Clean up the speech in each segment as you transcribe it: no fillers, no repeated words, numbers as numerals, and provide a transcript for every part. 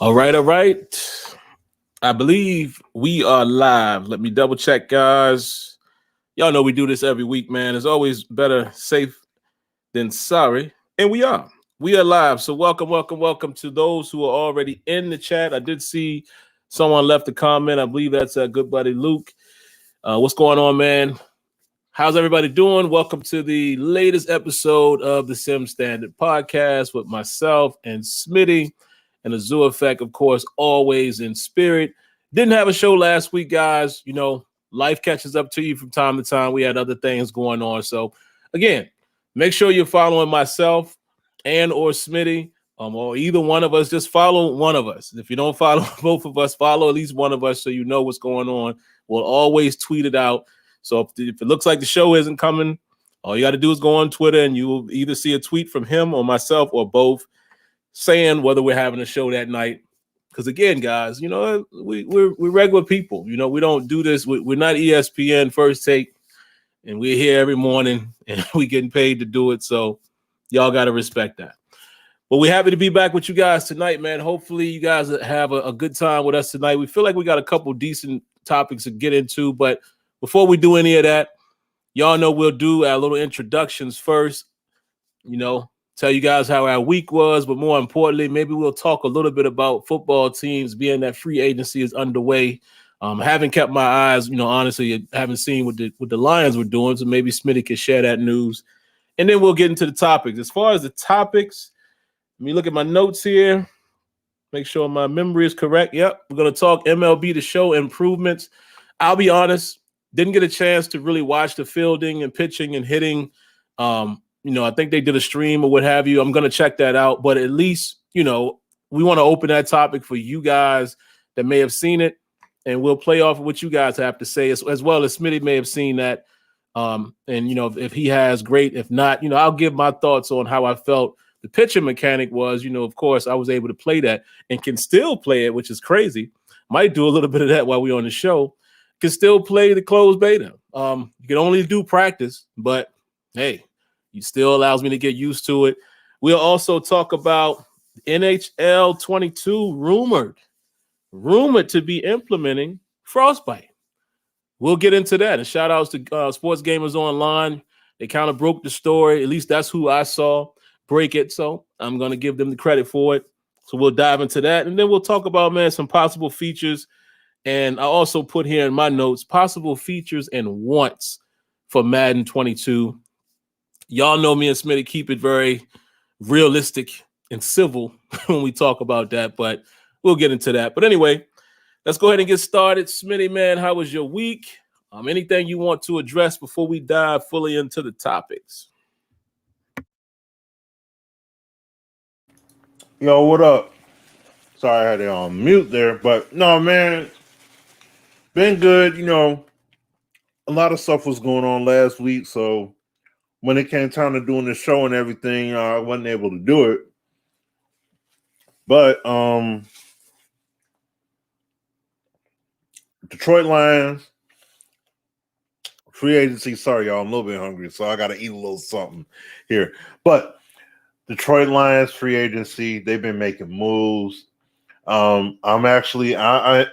All right, all right. I believe we are live. Let me double check, guys. Y'all know we do this every week, man. It's always better safe than sorry. And we are. We are live. So welcome to those who are already in the chat. I did see someone left a comment. I believe that's a good buddy Luke. What's going on, man? How's everybody doing? Welcome to the latest episode of the Sim Standard Podcast with myself and Smitty. And AzureEffect, of course, always in spirit. Didn't have a show last week, guys. You know, life catches up to you from time to time. We had other things going on. So, again, make sure you're following myself and or Smitty, or either one of us. Just follow one of us. If you don't follow both of us, follow at least one of us so you know what's going on. We'll always tweet it out. So if it looks like the show isn't coming, all you got to do is go on Twitter and you will either see a tweet from him or myself or both, saying whether we're having a show that night. Because again, guys, you know, we're regular people. You know, we don't do this. We're not ESPN First Take, and we're here every morning, and we getting paid to do it. So y'all got to respect that. But we're happy to be back with you guys tonight, man. Hopefully you guys have a good time with us tonight. We feel like we got a couple decent topics to get into. But before we do any of that, y'all know we'll do our little introductions first. You know, tell you guys how our week was, but more importantly, maybe we'll talk a little bit about football teams, being that free agency is underway. I haven't kept my eyes, you know, honestly, I haven't seen what the Lions were doing, so maybe Smitty can share that news. And then we'll get into the topics. As far as the topics, let me look at my notes here, make sure my memory is correct. Yep, we're going to talk MLB The Show improvements. I'll be honest, didn't get a chance to really watch the fielding and pitching and hitting. You know, I think they did a stream or what have you. I'm going to check that out. But at least, you know, we want to open that topic for you guys that may have seen it. And we'll play off of what you guys have to say as well as Smitty may have seen that. And, you know, if he has, great. If not, you know, I'll give my thoughts on how I felt the pitching mechanic was. You know, of course, I was able to play that and can still play it, which is crazy. Might do a little bit of that while we're on the show. Can still play the closed beta. You can only do practice, but hey, it still allows me to get used to it. We'll also talk about NHL 22 rumored to be implementing Frostbite. We'll get into that. And shout outs to Sports Gamers Online. They kind of broke the story. At least that's who I saw break it. So I'm going to give them the credit for it. So we'll dive into that. And then we'll talk about, man, some possible features. And I also put here in my notes, possible features and wants for Madden 22. Y'all know me and Smitty keep it very realistic and civil when we talk about that, but we'll get into that. But anyway, let's go ahead and get started. Smitty, man, how was your week? Anything you want to address before we dive fully into the topics? Yo, what up? Sorry I had it on mute there, but no, man, been good. You know, a lot of stuff was going on last week, so when it came time to doing the show and everything, I wasn't able to do it. But Detroit Lions free agency. Sorry, y'all, I'm a little bit hungry, so I got to eat a little something here. But Detroit Lions free agency, they've been making moves. I'm actually I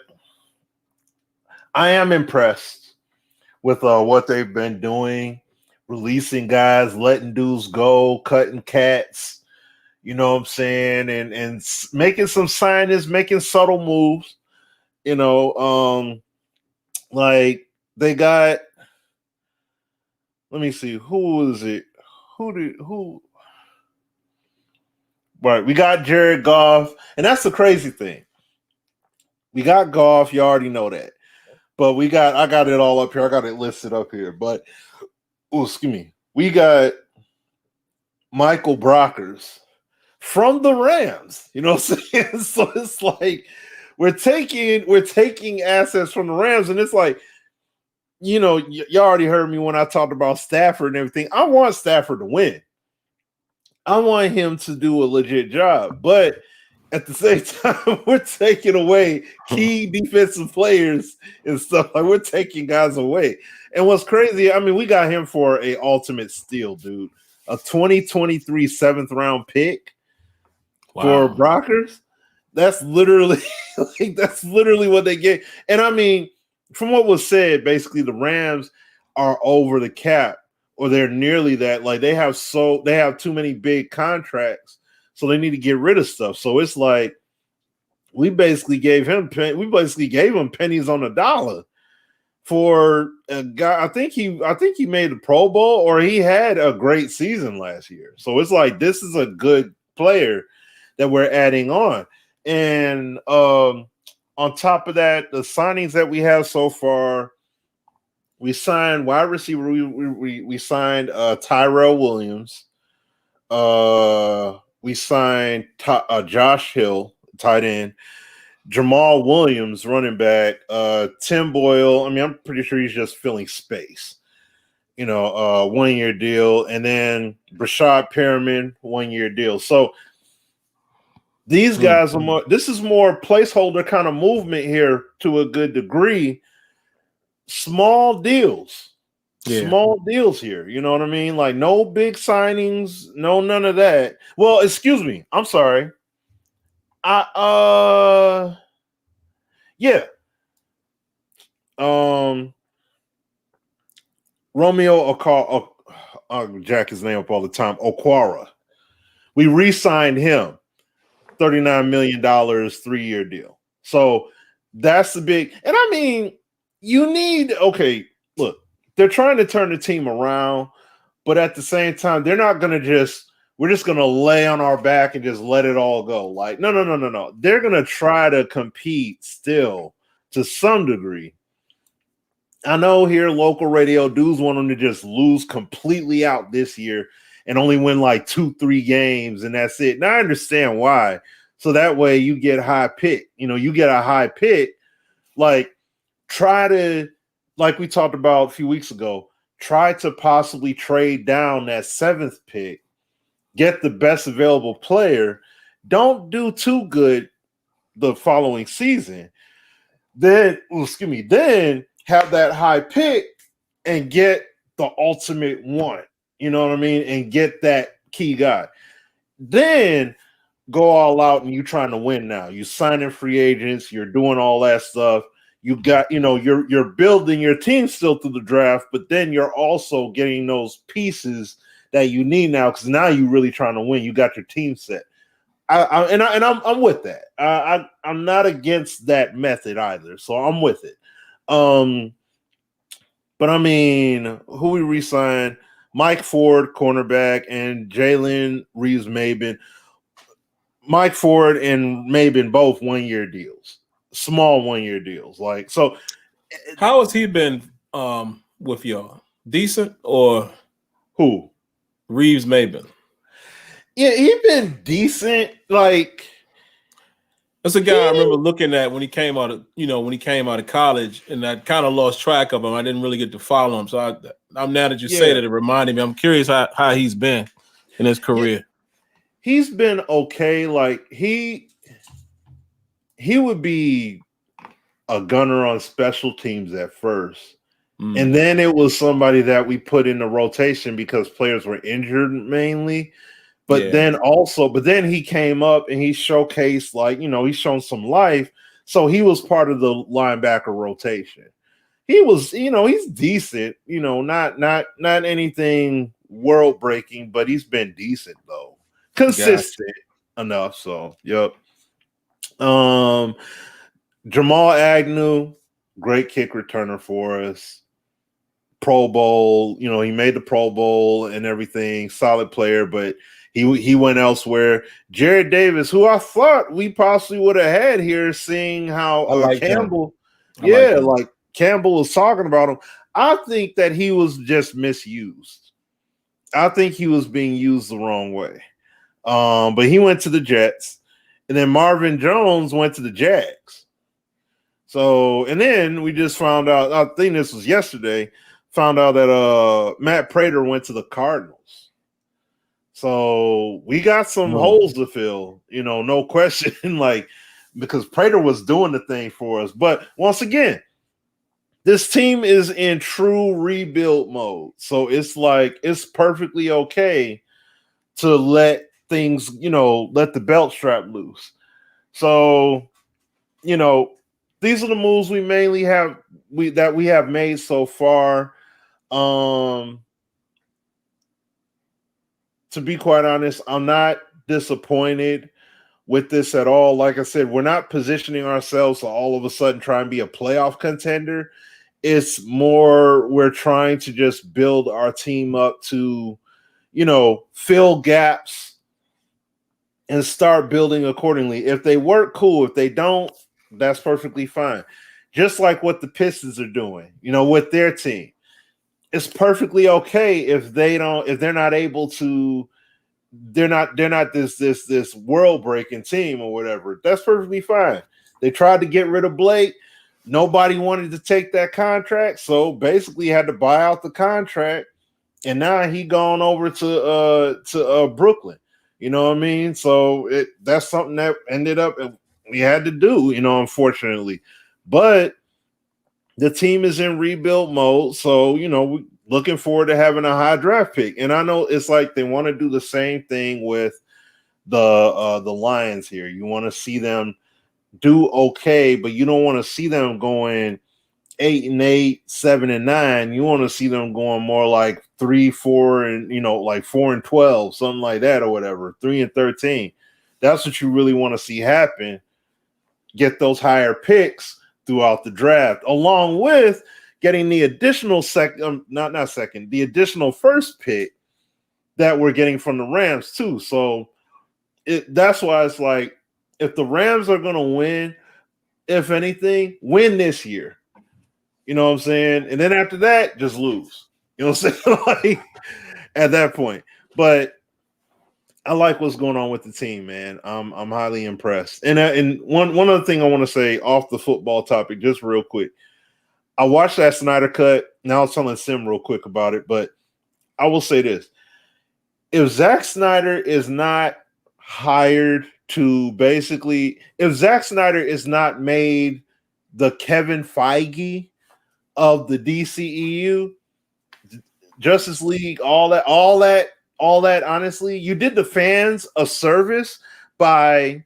am impressed with what they've been doing. Releasing guys, letting dudes go, cutting cats, you know what I'm saying, and making some signings, making subtle moves, you know, like they got, let me see, who is it? Right, we got Jared Goff, and that's the crazy thing. We got Goff, you already know that. But I got it all up here. I got it listed up here, but excuse me. We got Michael Brockers from the Rams. You know what I'm saying? So it's like we're taking assets from the Rams, and it's like, you know, you already heard me when I talked about Stafford and everything. I want Stafford to win. I want him to do a legit job, but at the same time, we're taking away key defensive players and stuff. Like, we're taking guys away. And what's crazy, I mean, we got him for a ultimate steal, dude. A 2023 7th round pick for Brockers. That's literally that's literally what they get. And I mean, from what was said, basically the Rams are over the cap, or they're nearly that. Like they have too many big contracts, so they need to get rid of stuff. So it's like we basically gave him pennies on the dollar for a guy. I think he made the Pro Bowl, or he had a great season last year. So it's like this is a good player that we're adding on. And on top of that, the signings that we have so far, we signed wide receiver. We signed Tyrell Williams. We signed Josh Hill, tight end. Jamal Williams, running back. Tim Boyle. I mean, I'm pretty sure he's just filling space. 1 year deal, and then Brashad Perriman, 1 year deal. So these guys are more. This is more placeholder kind of movement here to a good degree. Small deals, small deals here. You know what I mean? Like no big signings, none of that. Well, excuse me. I'm sorry. Yeah. Romeo Jack his name up all the time. Okwara. We re-signed him. $39 million, 3-year deal. So that's the big, and I mean, look, they're trying to turn the team around, but at the same time, they're not going to we're just going to lay on our back and just let it all go. Like, no. They're going to try to compete still to some degree. I know here, local radio dudes want them to just lose completely out this year and only win like 2-3 games, and that's it. And I understand why. So that way you get high pick. You get a high pick. Like, try to, like we talked about a few weeks ago, try to possibly trade down that 7th pick, get the best available player. Don't do too good the following season. Then have that high pick and get the ultimate one. You know what I mean? And get that key guy. Then go all out and you're trying to win now. You signing free agents, you're doing all that stuff. You got, you're building your team still through the draft, but then you're also getting those pieces that you need now, because now you're really trying to win. You got your team set. I'm with that. I'm not against that method either, so I'm with it. But I mean, who we re-signed? Mike Ford, cornerback, and Jalen Reeves-Maben. Mike Ford and Maben both 1-year deals, small 1-year deals. Like, so how has he been with y'all? Decent or who? Reeves-Maben. Yeah, he's been decent. Like, that's a guy I remember looking at when he came out of college, and I kind of lost track of him. I didn't really get to follow him. So I'm now that you say that, it reminded me. I'm curious how he's been in his career. He's been okay. Like he would be a gunner on special teams at first. And then it was somebody that we put in the rotation because players were injured mainly. But then he came up and he showcased, like, he's shown some life. So he was part of the linebacker rotation. He was, he's decent, not anything world breaking, but he's been decent though. Consistent enough. So, yep. Jamal Agnew, great kick returner for us. Pro Bowl, he made the Pro Bowl and everything. Solid player, but he went elsewhere. Jared Davis, who I thought we possibly would have had here, seeing how Campbell, like Campbell was talking about him. I think that he was just misused. I think he was being used the wrong way. But he went to the Jets, and then Marvin Jones went to the Jags. So, and then we just found out, I think this was yesterday, found out that Matt Prater went to the Cardinals. So we got some holes to fill, no question, like, because Prater was doing the thing for us. But once again, this team is in true rebuild mode. So it's like, it's perfectly okay to let things, let the belt strap loose. So, you know, these are the moves we mainly have we have made so far. To be quite honest, I'm not disappointed with this at all. Like I said, we're not positioning ourselves to all of a sudden try and be a playoff contender. It's more we're trying to just build our team up to, fill gaps and start building accordingly. If they work, cool. If they don't, that's perfectly fine. Just like what the Pistons are doing, with their team. It's perfectly okay if they're not able to, they're not this world breaking team or whatever. That's perfectly fine. They tried to get rid of Blake. Nobody wanted to take that contract, so basically had to buy out the contract, and now he gone over to Brooklyn. You know what I mean? So that's something that ended up we had to do, unfortunately. But the team is in rebuild mode, so we're looking forward to having a high draft pick. And I know it's like they want to do the same thing with the Lions here. You want to see them do okay, but you don't want to see them going 8-8, 7-9. You want to see them going more like 3-4 and like 4-12, something like that, or whatever, 3-13. That's what you really want to see happen. Get those higher picks throughout the draft, along with getting the additional the additional first pick that we're getting from the Rams too. So that's why it's like, if the Rams are going to win, if anything, win this year. You know what I'm saying? And then after that, just lose. You know what I'm saying? Like, at that point. But I like what's going on with the team, man. I'm highly impressed. And one other thing I want to say off the football topic, just real quick. I watched that Snyder Cut. Now I was telling Sim real quick about it, but I will say this. If Zack Snyder is not hired to if Zack Snyder is not made the Kevin Feige of the DCEU, Justice League, all that, honestly, you did the fans a service by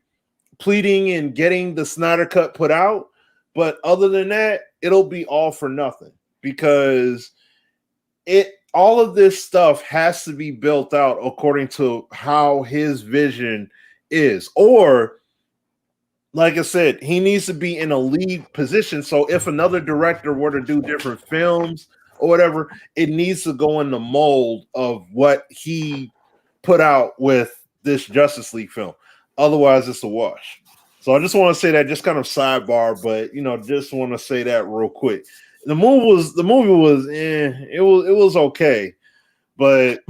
pleading and getting the Snyder Cut put out. But other than that, it'll be all for nothing, because all of this stuff has to be built out according to how his vision is. Or, like I said, he needs to be in a lead position. So if another director were to do different films or whatever, it needs to go in the mold of what he put out with this Justice League film. Otherwise, it's a wash. So I just want to say that, just kind of sidebar, but just want to say that real quick. The movie was it was okay, but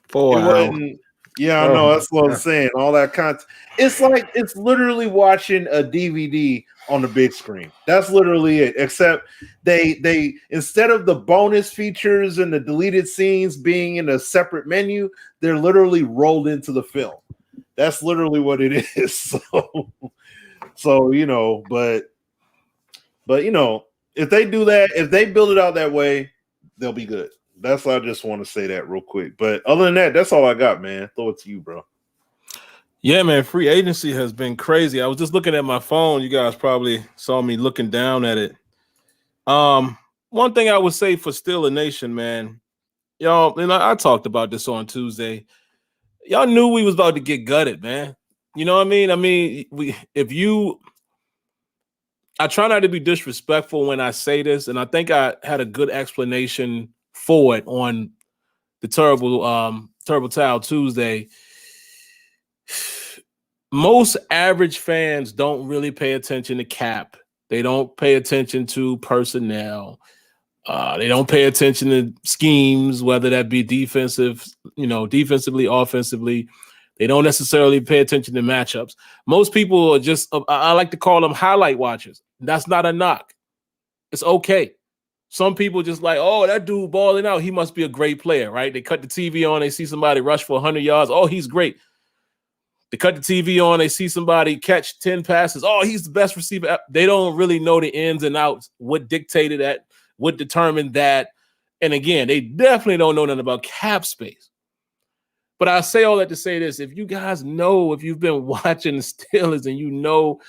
4 it hours. wasn't. Yeah, I know. That's what I'm saying. All that content. It's like, it's literally watching a DVD on the big screen. That's literally it. Except they instead of the bonus features and the deleted scenes being in a separate menu, they're literally rolled into the film. That's literally what it is. So but if they do that, if they build it out that way, they'll be good. That's why I just want to say that real quick. But other than that, that's all I got, man. Throw it to you, bro. Yeah, man. Free agency has been crazy. I was just looking at my phone. You guys probably saw me looking down at it. One thing I would say for Still a Nation, man, y'all, and I talked about this on Tuesday. Y'all knew we was about to get gutted, man. You know what I mean? I try not to be disrespectful when I say this, and I think I had a good explanation for it on the Terrible Towel Tuesday. Most average fans don't really pay attention to cap. They don't pay attention to personnel. They don't pay attention to schemes, whether that be defensively, offensively. They don't necessarily pay attention to matchups. Most people are just, I like to call them highlight watchers. That's not a knock. It's okay. Some people just like, oh, that dude balling out, he must be a great player, right? They cut the TV on, they see somebody rush for 100 yards. Oh, he's great. They cut the TV on, they see somebody catch 10 passes. Oh, he's the best receiver. They don't really know the ins and outs, what dictated that, what determined that. And again, they definitely don't know nothing about cap space. But I say all that to say this. If you guys know, if you've been watching the Steelers and you know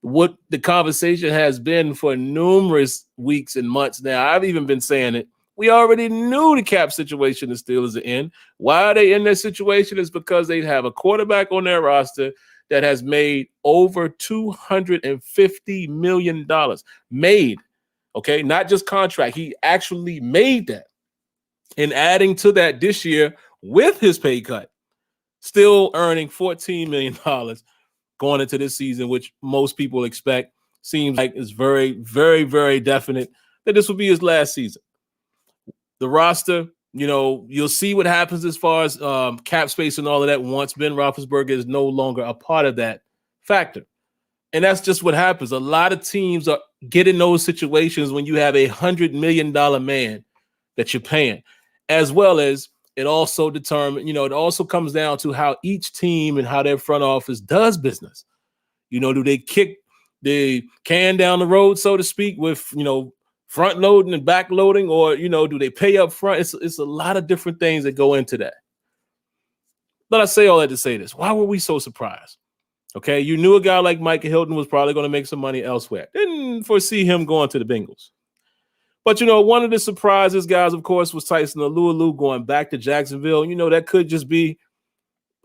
what the conversation has been for numerous weeks and months now, I've even been saying it. We already knew the cap situation the Steelers are in. Why are they in that situation is because they have a quarterback on their roster that has made over $250 million. Made, okay? Not just contract. He actually made that. And adding to that this year with his pay cut, still earning $14 million going into this season, which most people expect. Seems like it's very, very, very definite that this will be his last season. The roster, you'll see what happens as far as cap space and all of that once Ben Roethlisberger is no longer a part of that factor. And that's just what happens. A lot of teams are getting those situations when you have $100 million man that you're paying, as well as it also it also comes down to how each team and how their front office does business. Do they kick the can down the road, so to speak, with, front loading and back loading, or, do they pay up front? It's a lot of different things that go into that. But I say all that to say this. Why were we so surprised? Okay, you knew a guy like Mike Hilton was probably going to make some money elsewhere. Didn't foresee him going to the Bengals. But, one of the surprises, guys, of course, was Tyson Alualu going back to Jacksonville. That could just be,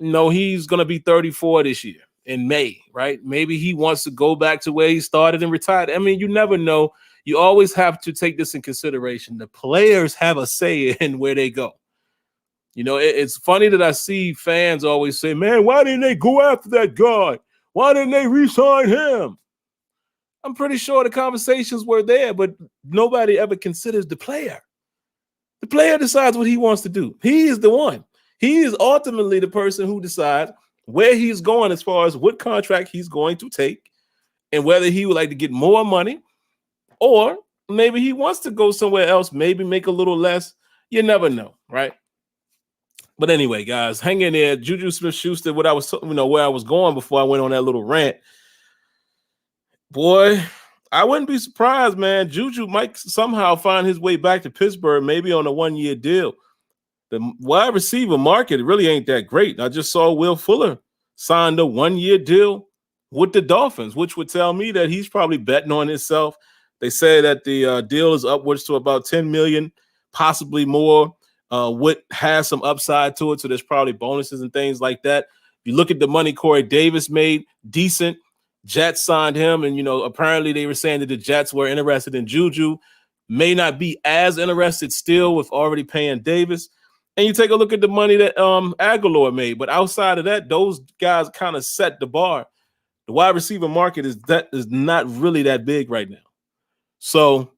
he's going to be 34 this year in May, right? Maybe he wants to go back to where he started and retired. I mean, you never know. You always have to take this in consideration. The players have a say in where they go. It's funny that I see fans always say, man, why didn't they go after that guy? Why didn't they re-sign him? I'm pretty sure the conversations were there, but nobody ever considers the player. The player decides what he wants to do. He is the one. He is ultimately the person who decides where he's going as far as what contract he's going to take and whether he would like to get more money or maybe he wants to go somewhere else, maybe make a little less. You never know, right? But anyway, guys, hang in there. Juju Smith-Schuster, where I was going before I went on that little rant. Boy, I wouldn't be surprised, man. Juju might somehow find his way back to Pittsburgh, maybe on a one-year deal. The wide receiver market really ain't that great. I just saw Will Fuller signed a one-year deal with the Dolphins, which would tell me that he's probably betting on himself. They say that the deal is upwards to about $10 million, possibly more. What has some upside to it, so there's probably bonuses and things like that. If you look at the money Corey Davis made, decent. Jets signed him, and apparently they were saying that the Jets were interested in Juju. May not be as interested still with already paying Davis. And you take a look at the money that Aguilar made, but outside of that, those guys kind of set the bar. The wide receiver market is not really that big right now. So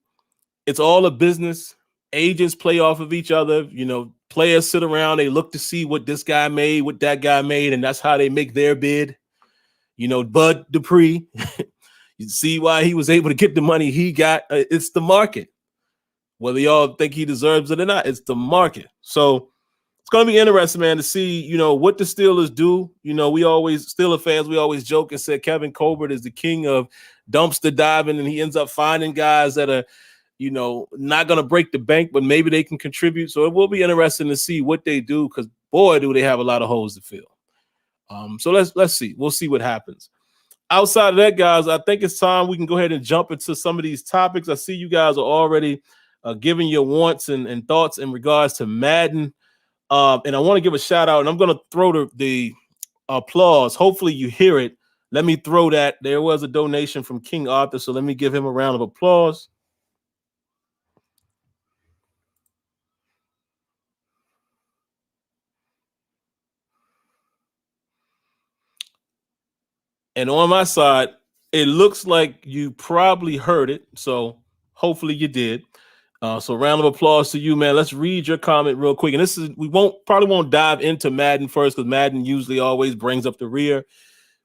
it's all a business. Agents play off of each other. Players sit around, they look to see what this guy made, what that guy made, and that's how they make their bid. Bud Dupree, you see why he was able to get the money he got. It's the market. Whether y'all think he deserves it or not, it's the market. So it's going to be interesting, man, to see, what the Steelers do. Steeler fans, we always joke and say Kevin Colbert is the king of dumpster diving, and he ends up finding guys that are, not going to break the bank, but maybe they can contribute. So it will be interesting to see what they do because, boy, do they have a lot of holes to fill. So let's see. We'll see what happens. Outside of that, guys, I think it's time we can go ahead and jump into some of these topics. I see you guys are already giving your wants and thoughts in regards to Madden. And I want to give a shout out, and I'm going to throw the applause. Hopefully you hear it. Let me throw that. There was a donation from King Arthur, so let me give him a round of applause. And on my side, it looks like you probably heard it. So hopefully you did. So round of applause to you, man. Let's read your comment real quick. And we probably won't dive into Madden first because Madden usually always brings up the rear.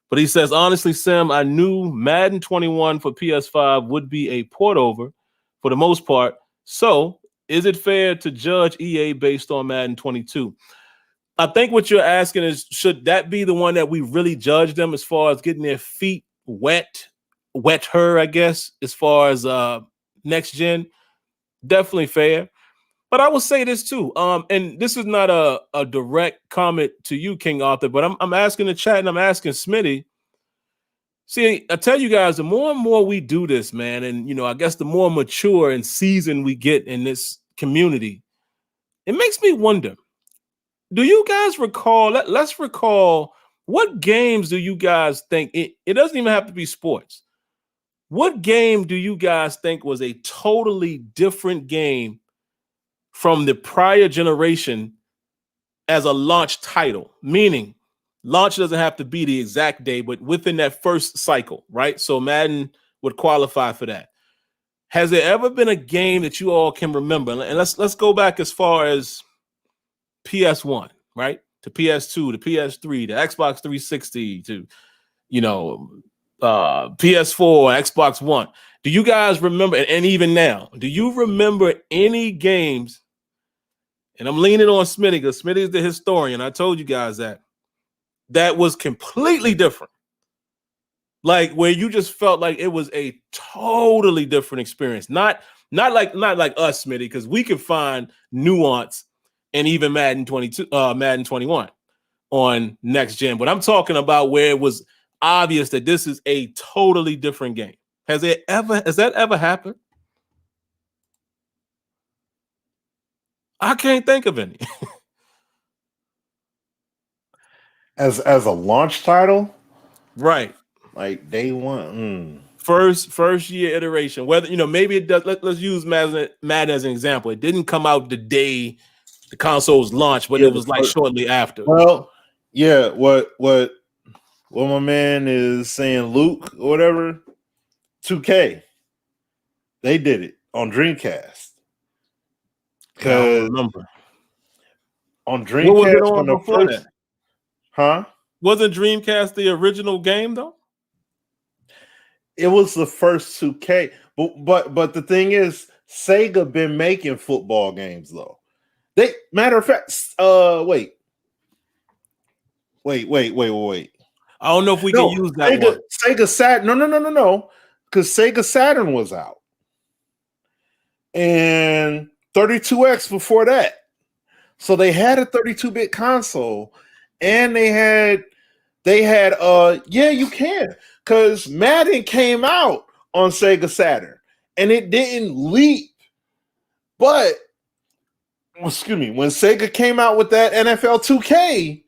But he says, honestly, Sim, I knew Madden 21 for PS5 would be a port over for the most part. So is it fair to judge EA based on Madden 22? I think what you're asking is, should that be the one that we really judge them as far as getting their feet wetter, I guess, as far as next gen? Definitely fair. But I will say this too. And this is not a direct comment to you, King Arthur, but I'm asking the chat and I'm asking Smitty. See, I tell you guys, the more and more we do this, man, and I guess the more mature and seasoned we get in this community, it makes me wonder. Do you guys recall? Let's recall, what games do you guys think? It doesn't even have to be sports. What game do you guys think was a totally different game from the prior generation as a launch title? Meaning, launch doesn't have to be the exact day, but within that first cycle, right? So Madden would qualify for that. Has there ever been a game that you all can remember? And let's go back as far as PS1, right? To PS2, to PS3, to Xbox 360, to PS4, Xbox One. Do you guys remember, and even now, do you remember any games? And I'm leaning on Smitty because Smitty is the historian. I told you guys that was completely different. Like where you just felt like it was a totally different experience. Not like us, Smitty, because we could find nuance in even Madden 22, Madden 21 on next gen. But I'm talking about where it was obvious that this is a totally different game. Has that ever happened? I can't think of any. As a launch title, Right? like day one, first year iteration. Whether maybe it does. Let's use Madden as an example. It didn't come out the day the consoles launched, but it was like shortly after. Well, yeah. What my man is saying, Luke or whatever, 2K. They did it on Dreamcast. Because on Dreamcast, what was it on before that? Huh? Wasn't Dreamcast the original game though? It was the first 2K, but the thing is, Sega been making football games though. They matter of fact, wait. I don't know if we can use that one. Sega Saturn. No. Because Sega Saturn was out. And 32X before that. So they had a 32-bit console, and they had you can, because Madden came out on Sega Saturn and it didn't leap. But excuse me, when Sega came out with that NFL 2K,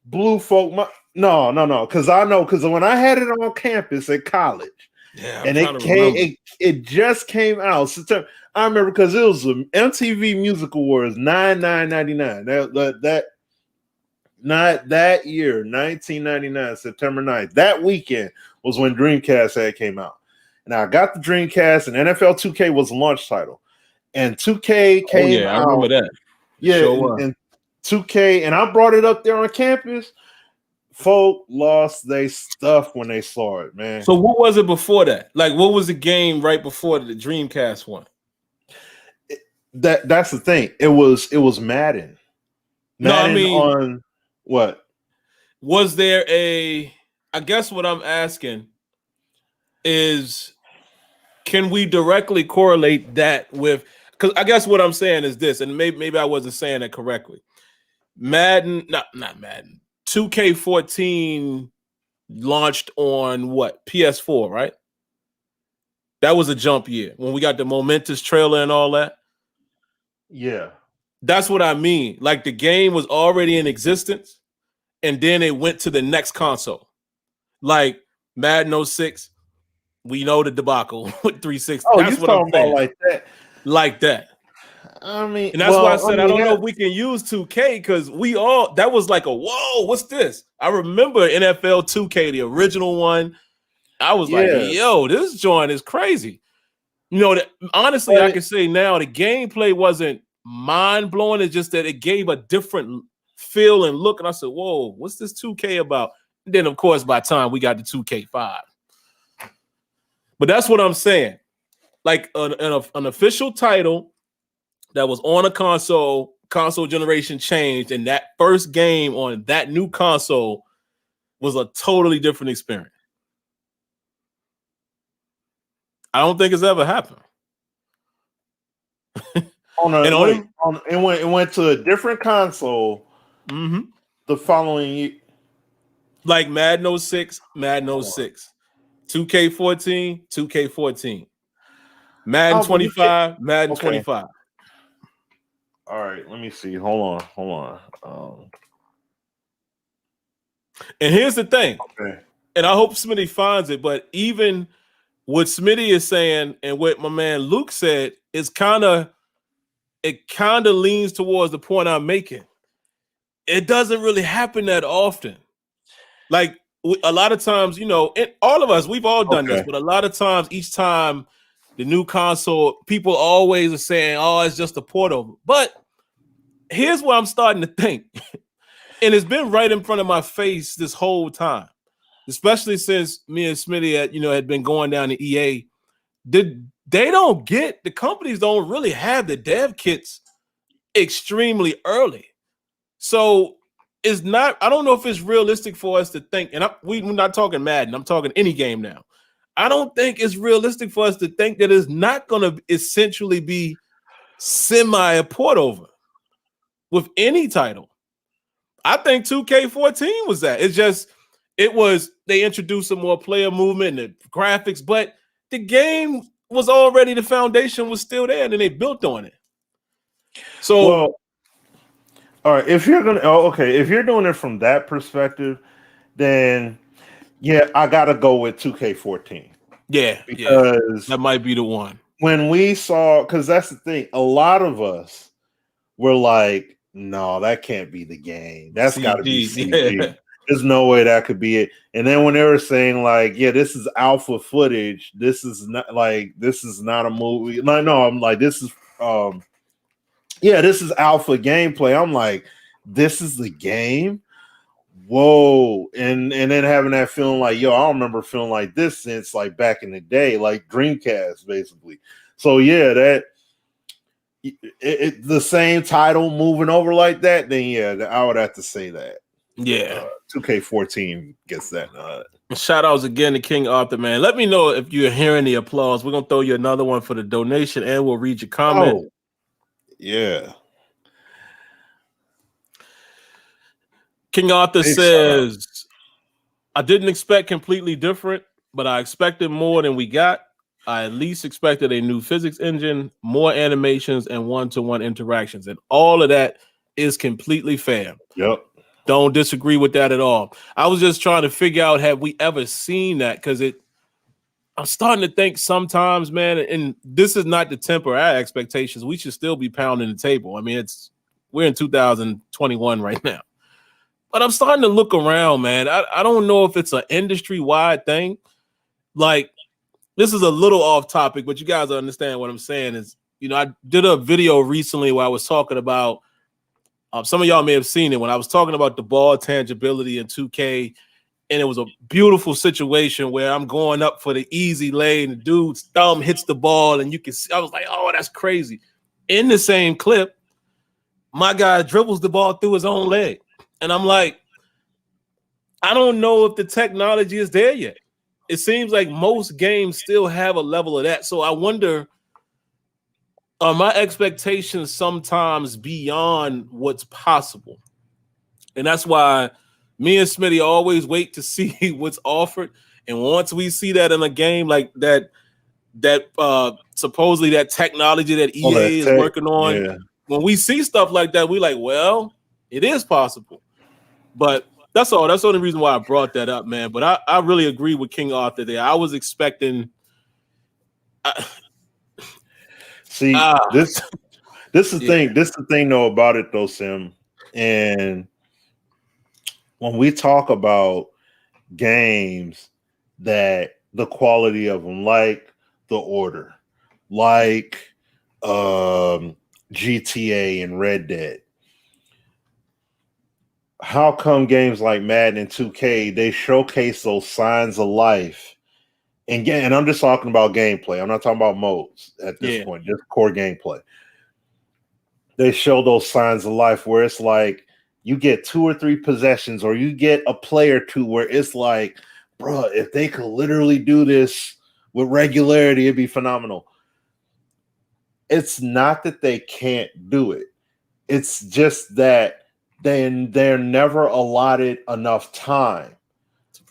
blew folk no, because when I had it on campus at college, and it just came out September. I remember because it was the MTV Music Awards $9.99. Not that year, 1999, September 9th. That weekend was when Dreamcast had came out. And I got the Dreamcast, and NFL 2K was a launch title. And 2K came out. I remember that. Yeah, sure. and 2K, and I brought it up there on campus. Folk lost their stuff when they saw it, man. So what was it before that? Like, what was the game right before the Dreamcast one? That's the thing. It was Madden. Madden on what? Was there I guess what I'm asking is, can we directly correlate that with, because I guess what I'm saying is this, and maybe I wasn't saying it correctly. Madden, not Madden, 2K14 launched on what? PS4, right? That was a jump year when we got the momentous trailer and all that. Yeah. That's what I mean. Like the game was already in existence, and then it went to the next console. Like Madden 06, we know the debacle with 360. Oh, that's you what I'm saying. Like that. Like that. I mean, and that's why I said I don't know if we can use 2K, because that was like a whoa, what's this? I remember NFL 2K, the original one. I was like, yo, this joint is crazy. Honestly, I can say now the gameplay wasn't mind-blowing. It's just that it gave a different feel and look. And I said, whoa, what's this 2K about? And then, of course, by the time we got the 2K5. But that's what I'm saying. Like an official title that was on a console generation changed, and that first game on that new console was a totally different experience. I don't think it's ever happened. And it went to a different console the following year. Like Madden 06, Madden 06, 2K14, 2K14, Madden 25, Madden 25. All right, let me see. Hold on. And here's the thing, and I hope Smitty finds it, but even what Smitty is saying and what my man Luke said is kind of leans towards the point I'm making. It doesn't really happen that often. Like a lot of times, you know, all of us, we've all done this, but a lot of times, each time the new console, people always are saying, oh, it's just a port over. But here's what I'm starting to think. And it's been right in front of my face this whole time, especially since me and Smitty had been going down to EA. The companies don't really have the dev kits extremely early. So it's not, I don't know if it's realistic for us to think, and we're not talking Madden, I'm talking any game now. I don't think it's realistic for us to think that it's not going to essentially be semi a port over with any title. I think 2K14 was that. They introduced some more player movement and the graphics, but the game was already, the foundation was still there, and then they built on it. So, well, all right, if you're doing it from that perspective, then yeah, I gotta go with 2K14. Yeah, because that might be the one. When we saw, because that's the thing, a lot of us were like, no, that can't be the game. That's got to be CG. Yeah. There's no way that could be it. And then when they were saying like, yeah, this is alpha footage. This is not a movie. No, I'm like, this is alpha gameplay. I'm like, this is the game. Whoa. And then having that feeling like, yo, I don't remember feeling like this since like back in the day, like Dreamcast, basically. So yeah, that the same title moving over like that, then yeah, I would have to say that. Yeah. 2K14 gets that. Shout outs again to King Arthur, man. Let me know if you're hearing the applause. We're gonna throw you another one for the donation, and we'll read your comment. Oh, yeah. King Arthur says, I didn't expect completely different, but I expected more than we got. I at least expected a new physics engine, more animations, and one-to-one interactions. And all of that is completely fair. Yep. Don't disagree with that at all. I was just trying to figure out, have we ever seen that? Because I'm starting to think sometimes, man, and this is not to temper our expectations. We should still be pounding the table. I mean, we're in 2021 right now. But I'm starting to look around, man. I don't know if it's an industry-wide thing. Like, this is a little off topic, but you guys understand what I'm saying is, I did a video recently where I was talking about, some of y'all may have seen it, when I was talking about the ball tangibility in 2K, and it was a beautiful situation where I'm going up for the easy lane, the dude's thumb hits the ball, and you can see, I was like, oh, that's crazy. In the same clip, my guy dribbles the ball through his own leg. And I'm like, I don't know if the technology is there yet. It seems like most games still have a level of that. So I wonder, are my expectations sometimes beyond what's possible? And that's why me and Smitty always wait to see what's offered. And once we see that in a game like that supposedly that technology that EA is working on, when we see stuff like that, we like, well, it is possible. But that's all. That's the only reason why I brought that up, man. But I really agree with King Arthur there. I was expecting. This is the thing. This is the thing, though, about it, though, Sim. And when we talk about games, that the quality of them, like The Order, like GTA and Red Dead. How come games like Madden and 2K, they showcase those signs of life? And I'm just talking about gameplay. I'm not talking about modes at this point, just core gameplay. They show those signs of life where it's like you get 2 or 3 possessions, or you get a play or two where it's like, bro, if they could literally do this with regularity, it'd be phenomenal. It's not that they can't do it. It's just that they're never allotted enough time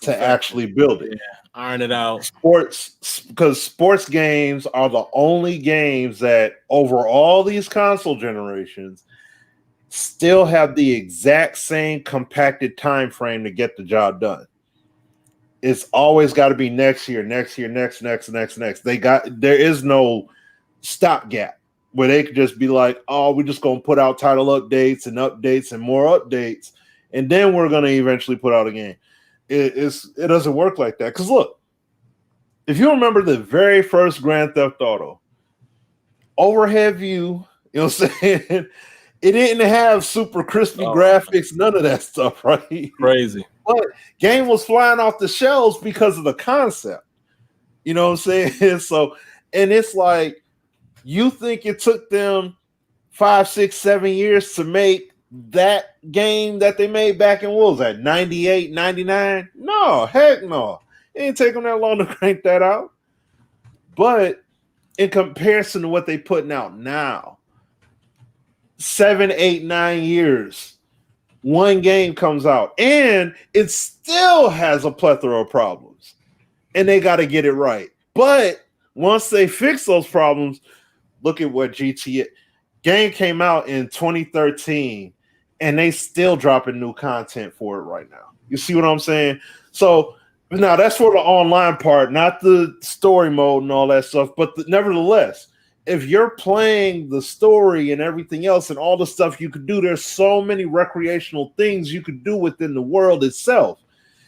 to actually build it. Yeah, iron it out. Because sports games are the only games that over all these console generations still have the exact same compacted time frame to get the job done. It's always got to be next year, next. There is no stopgap where they could just be like, oh, we're just gonna put out title updates and more updates, and then we're gonna eventually put out a game. It doesn't work like that. Because look, if you remember the very first Grand Theft Auto, overhead view, you know what I'm saying? It didn't have super crispy graphics, none of that stuff, right? Crazy. But game was flying off the shelves because of the concept. You know what I'm saying? So, and it's like, you think it took them 5, 6, 7 years to make that game that they made back in, what was that, 98, 99? No, heck no. It ain't taking that long to crank that out. But in comparison to what they putting out now, 7, 8, 9 years, one game comes out, and it still has a plethora of problems, and they got to get it right. But once they fix those problems, look at what GTA game came out in 2013, and they still dropping new content for it right now. You see what I'm saying? So now that's for the online part, not the story mode and all that stuff. But nevertheless, if you're playing the story and everything else and all the stuff you could do, there's so many recreational things you could do within the world itself.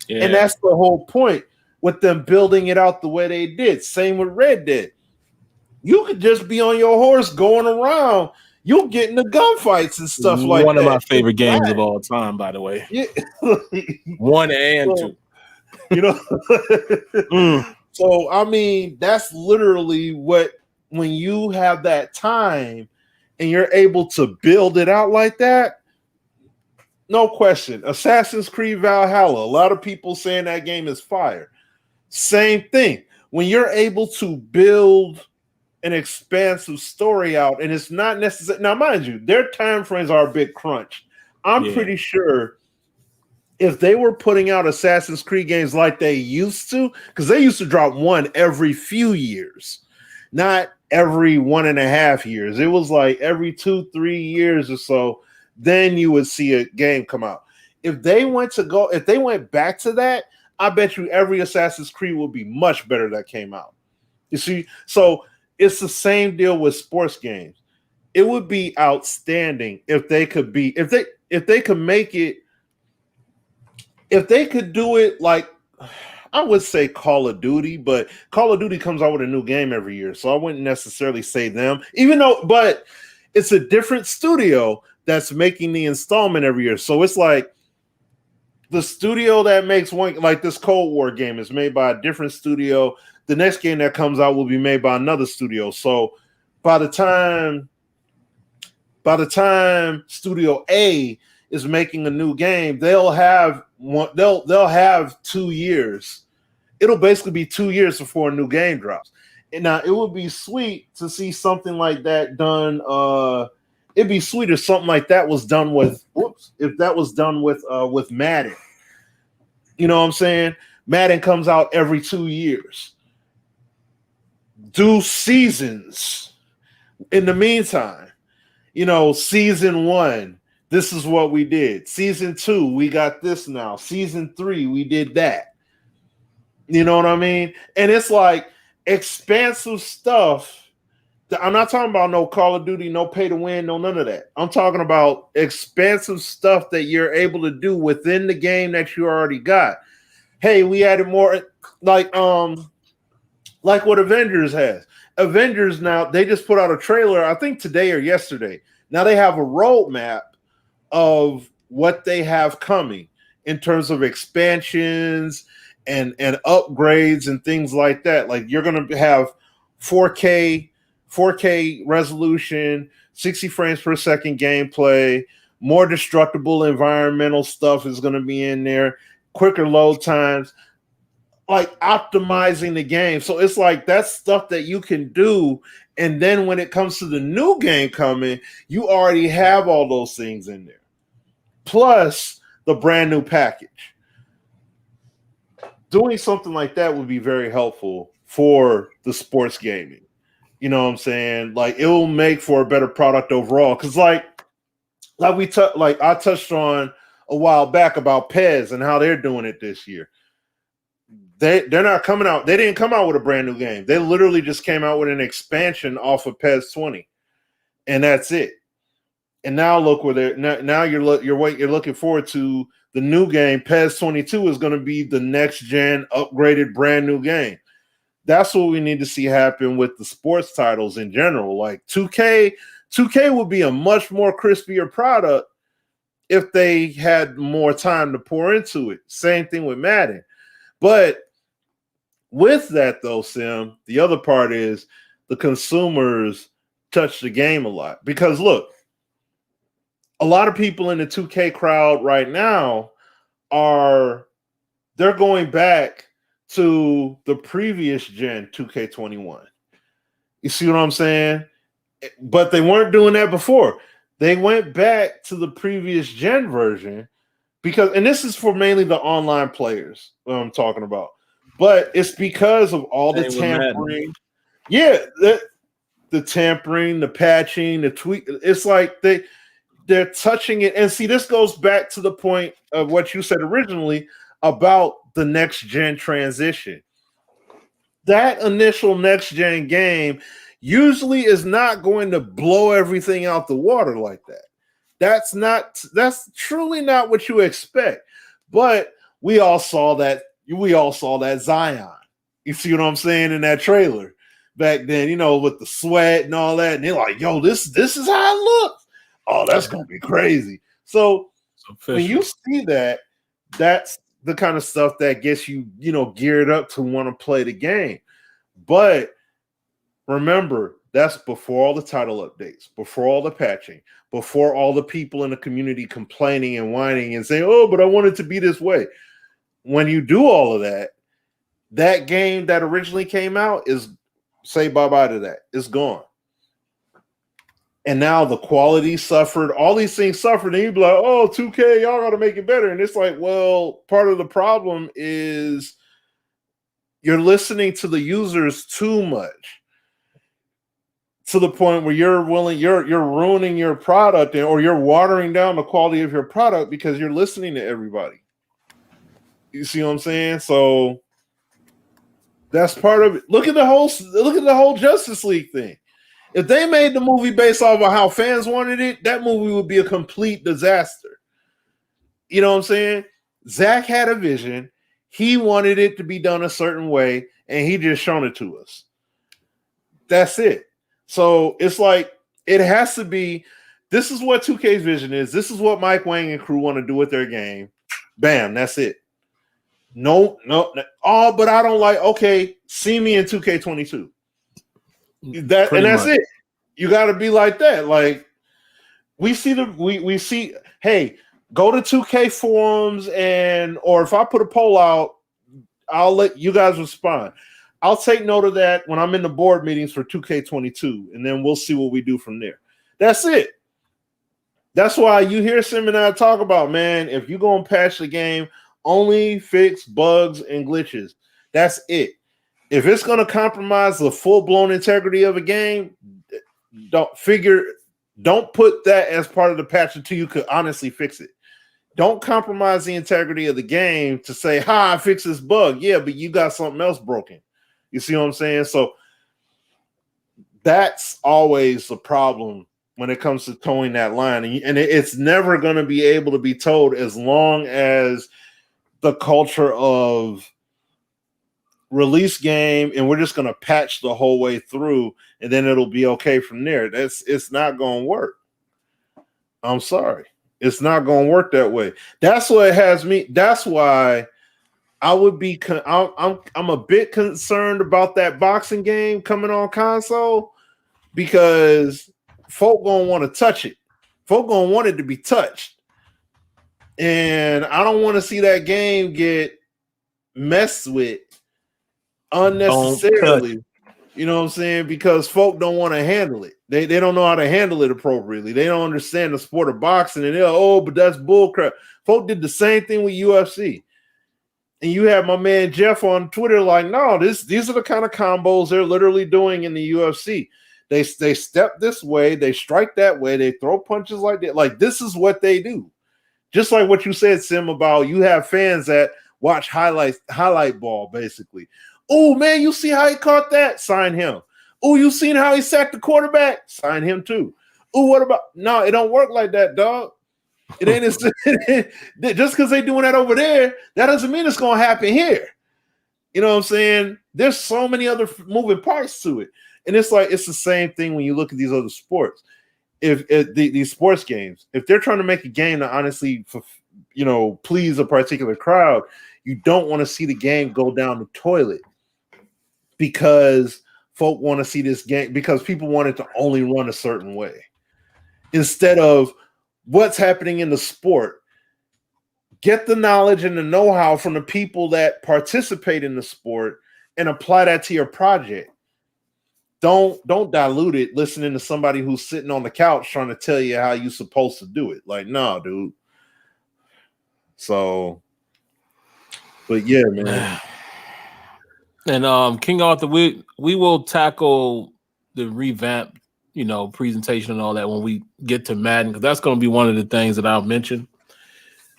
Yeah. And that's the whole point with them building it out the way they did. Same with Red Dead. You could just be on your horse going around. You'll get into gunfights and stuff like that. One of my favorite games of all time, by the way. Yeah. 1 and 2. You know? So, I mean, that's literally what, when you have that time and you're able to build it out like that, no question. Assassin's Creed Valhalla, a lot of people saying that game is fire. Same thing. When you're able to build an expansive story out, and it's not necessary. Now, mind you, their time frames are a bit crunched. I'm pretty sure if they were putting out Assassin's Creed games like they used to, because they used to drop one every few years, not every 1.5 years. It was like every 2-3 years or so, then you would see a game come out. If they went back to that, I bet you every Assassin's Creed would be much better that came out. You see, so it's the same deal with sports games. It would be outstanding if they could be, if they could make it, if they could do it like, I would say Call of Duty, but Call of Duty comes out with a new game every year, so I wouldn't necessarily say them, but it's a different studio that's making the installment every year. So it's like the studio that makes one, like this Cold War game, is made by a different studio. The next game that comes out will be made by another studio. So by the time Studio A is making a new game, they'll have 2 years. It'll basically be 2 years before a new game drops. And now it would be sweet to see something like that done. It'd be sweet if something like that was done with. If that was done with Madden. You know what I'm saying? Madden comes out every 2 years. Do seasons. In the meantime, season 1. This is what we did. Season 2, we got this now. Season 3, we did that. You know what I mean? And it's like expansive stuff. I'm not talking about no Call of Duty, no pay to win, no none of that. I'm talking about expansive stuff that you're able to do within the game that you already got. Hey, we added more, like what Avengers has. Avengers now, they just put out a trailer, I think today or yesterday. Now they have a roadmap of what they have coming in terms of expansions and upgrades and things like that. Like you're going to have 4K resolution, 60 frames per second gameplay, more destructible environmental stuff is going to be in there, quicker load times. like optimizing the game. So it's like that's stuff that you can do. And then when it comes to the new game coming, you already have all those things in there. Plus the brand new package. Doing something like that would be very helpful for the sports gaming. You know what I'm saying? Like it will make for a better product overall. Cause like I touched on a while back about Pez and how they're doing it this year. They're not coming out. They didn't come out with a brand new game. They literally just came out with an expansion off of PES 20, and that's it. And now look where they're now. You're looking forward to the new game. PES 22 is going to be the next gen, upgraded, brand new game. That's what we need to see happen with the sports titles in general. Like 2K would be a much more crispier product if they had more time to pour into it. Same thing with Madden, but with that, though, Sim, the other part is the consumers touch the game a lot. Because, look, a lot of people in the 2K crowd right now they're going back to the previous gen 2K21. You see what I'm saying? But they weren't doing that before. They went back to the previous gen version because, and this is for mainly the online players I'm talking about. But it's because of all the tampering. Yeah, the tampering, the patching, the tweak. It's like they're touching it. And see, this goes back to the point of what you said originally about the next gen transition. That initial next gen game usually is not going to blow everything out the water like that. That's truly not what you expect. But we all saw that Zion. You see what I'm saying in that trailer back then, you know, with the sweat and all that. And they're like, yo, this is how it looks. Oh, that's gonna be crazy. So when you see that, that's the kind of stuff that gets you, you know, geared up to want to play the game. But remember, that's before all the title updates, before all the patching, before all the people in the community complaining and whining and saying, oh, but I want it to be this way. When you do all of that, that game that originally came out is say bye-bye to that. It's gone. And now the quality suffered, all these things suffered, and you'd be like, oh, 2K, y'all got to make it better. And it's like, well, part of the problem is you're listening to the users too much to the point where you're ruining your product or you're watering down the quality of your product because you're listening to everybody. You see what I'm saying? So that's part of it. Look at the whole Justice League thing. If they made the movie based off of how fans wanted it, that movie would be a complete disaster. You know what I'm saying? Zach had a vision. He wanted it to be done a certain way, and he just shown it to us. That's it. So it's like it has to be. This is what 2K's vision is. This is what Mike Wang and crew want to do with their game. Bam, that's it. No. Oh, but I don't like. Okay, see me in 2K22. That's it. You got to be like that. Like we see. Hey, go to 2K forums or if I put a poll out, I'll let you guys respond. I'll take note of that when I'm in the board meetings for 2K22, and then we'll see what we do from there. That's it. That's why you hear Sim and I talk about, man, if you're going to patch the game, only fix bugs and glitches. That's it. If it's going to compromise the full-blown integrity of a game, don't put that as part of the patch until you could honestly fix it. Don't compromise the integrity of the game to say, I fixed this bug. Yeah, but you got something else broken. You see what I'm saying? So that's always the problem when it comes to towing that line. And it's never going to be able to be towed as long as the culture of release game and we're just going to patch the whole way through and then it'll be okay from there. It's not going to work. I'm sorry. It's not going to work that way. That's what it has me. That's why I would be. I'm a bit concerned about that boxing game coming on console because folk gonna want to touch it. Folk gonna want it to be touched, and I don't want to see that game get messed with unnecessarily. You know what I'm saying? Because folk don't want to handle it. They don't know how to handle it appropriately. They don't understand the sport of boxing, and they're but that's bullcrap. Folk did the same thing with UFC. And you have my man Jeff on Twitter like, no, these are the kind of combos they're literally doing in the UFC. They step this way, they strike that way, they throw punches like that. Like, this is what they do. Just like what you said, Sim, about you have fans that watch highlight ball, basically. Oh, man, you see how he caught that? Sign him. Oh, you seen how he sacked the quarterback? Sign him too. Oh, what about? No, it don't work like that, dog. It ain't just because they're doing that over there, that doesn't mean it's going to happen here. You know what I'm saying? There's so many other moving parts to it. And it's like, it's the same thing when you look at these other sports. If these sports games, if they're trying to make a game that honestly, please a particular crowd, you don't want to see the game go down the toilet because folk want to see this game, because people want it to only run a certain way. Instead of what's happening in the sport, get the knowledge and the know-how from the people that participate in the sport and apply that to your project. Don't dilute it listening to somebody who's sitting on the couch trying to tell you how you're supposed to do it. Like, no, dude. So, but yeah, man. And King Arthur, we will tackle the revamp, presentation and all that when we get to Madden, because that's going to be one of the things that I'll mention.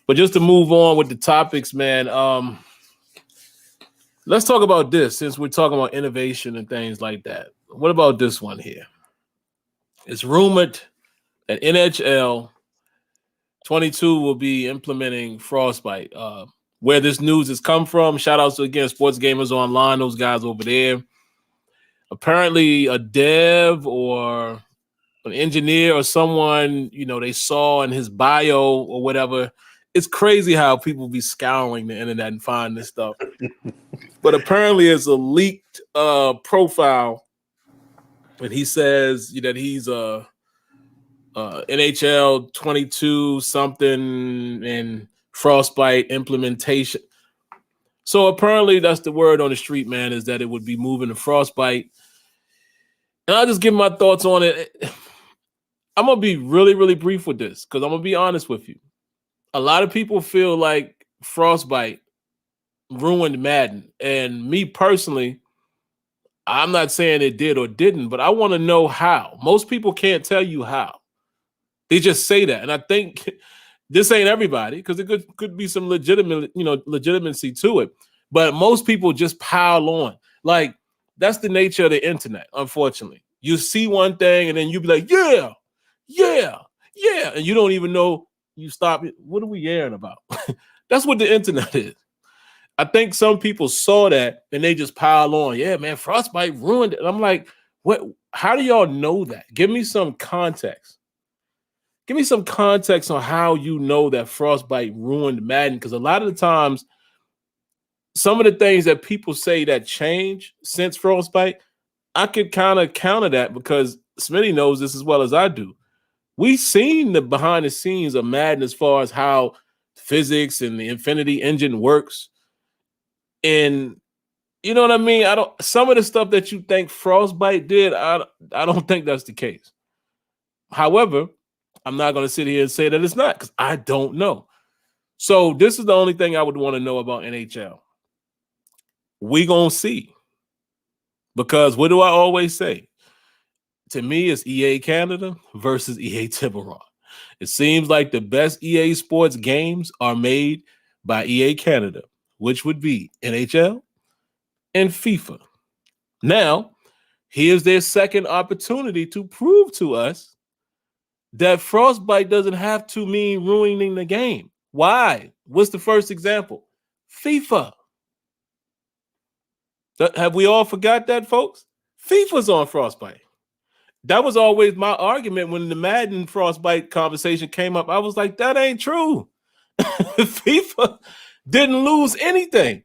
But just to move on with the topics, man, let's talk about this since we're talking about innovation and things like that. What about this one here? It's rumored that NHL 22 will be implementing Frostbite. Where this news has come from, shout outs to, again, Sports Gamers Online, those guys over there. Apparently a dev or an engineer or someone, they saw in his bio or whatever. It's crazy how people be scouring the internet and find this stuff. But apparently it's a leaked profile, and he says that he's a NHL 22 something and Frostbite implementation. So apparently that's the word on the street, man, is that it would be moving to Frostbite. And I'll just give my thoughts on it. I'm going to be really, really brief with this because I'm going to be honest with you. A lot of people feel like Frostbite ruined Madden. And me personally, I'm not saying it did or didn't, but I want to know how. Most people can't tell you how. They just say that. And I think this ain't everybody, because it could be some legitimacy to it. But most people just pile on. Like, that's the nature of the internet, unfortunately. You see one thing and then you be like, yeah. And you don't even know, you stop it. What are we airing about? That's what the internet is. I think some people saw that and they just pile on. Yeah, man, Frostbite ruined it. And I'm like, what? How do y'all know that? Give me some context. Give me some context on how you know that Frostbite ruined Madden. Because a lot of the times, some of the things that people say that change since Frostbite, I could kind of counter that because Smitty knows this as well as I do. We've seen the behind the scenes of Madden as far as how physics and the Infinity Engine works. And you know what I mean? Some of the stuff that you think Frostbite did, I don't think that's the case. However, I'm not going to sit here and say that it's not, because I don't know. So this is the only thing I would want to know about NHL. We going to see. Because what do I always say? To me, it's EA Canada versus EA Tiburon. It seems like the best EA Sports games are made by EA Canada, which would be NHL and FIFA. Now, here's their second opportunity to prove to us that Frostbite doesn't have to mean ruining the game. Why? What's the first example? FIFA. Have we all forgot that, folks? FIFA's on Frostbite. That was always my argument when the Madden Frostbite conversation came up. I was like, that ain't true. FIFA didn't lose anything.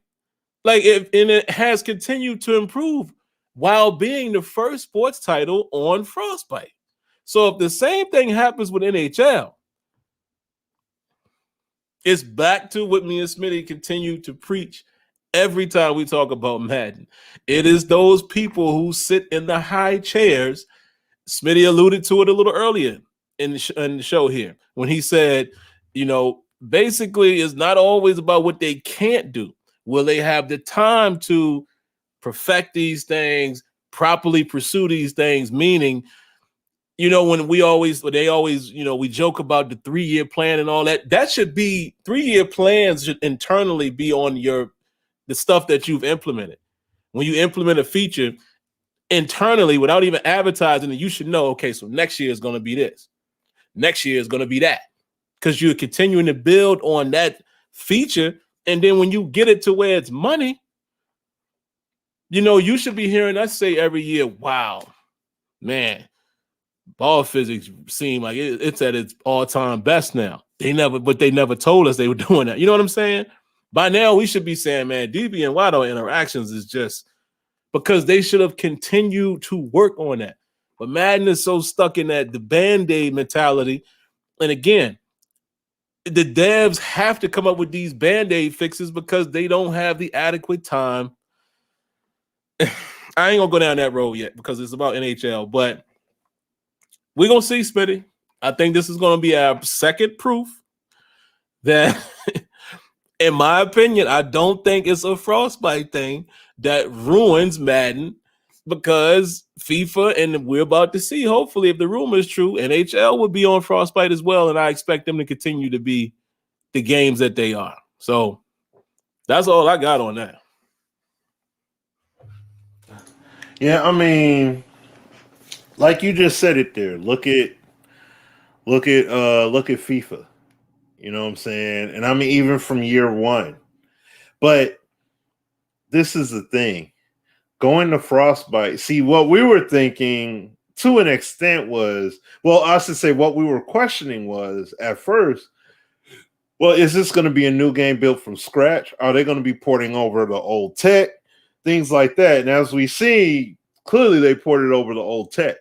And it has continued to improve while being the first sports title on Frostbite. So if the same thing happens with NHL, it's back to what me and Smitty continue to preach every time we talk about Madden. It is those people who sit in the high chairs. Smitty alluded to it a little earlier in the show here when he said, basically it's not always about what they can't do. Will they have the time to perfect these things, properly pursue these things? Meaning, when they always, we joke about the 3-year plan and all that. That should be 3-year plans should internally be on the stuff that you've implemented. When you implement a feature internally without even advertising it, you should know, okay, so next year is going to be this. Next year is going to be that. Because you're continuing to build on that feature. And then when you get it to where it's money, you should be hearing us say every year, wow, man, ball physics seem like it's at its all-time best now. They never told us they were doing that. You know what I'm saying? By now, we should be saying, man, DB and Waddle interactions is just because they should have continued to work on that. But Madden is so stuck in that the Band-Aid mentality. And again, the devs have to come up with these Band-Aid fixes because they don't have the adequate time. I ain't going to go down that road yet because it's about NHL. But we're going to see, Smitty. I think this is going to be our second proof that in my opinion, I don't think it's a Frostbite thing that ruins Madden because FIFA, and we're about to see, hopefully, if the rumor is true, NHL will be on Frostbite as well, and I expect them to continue to be the games that they are. So that's all I got on that. Yeah, I mean, like you just said it there. Look at FIFA. You know what I'm saying? And I mean, even from year one. But this is the thing. Going to Frostbite. See, what we were thinking to an extent was, well, I should say what we were questioning was at first, well, is this going to be a new game built from scratch? Are they going to be porting over the old tech? Things like that. And as we see, clearly they ported over the old tech.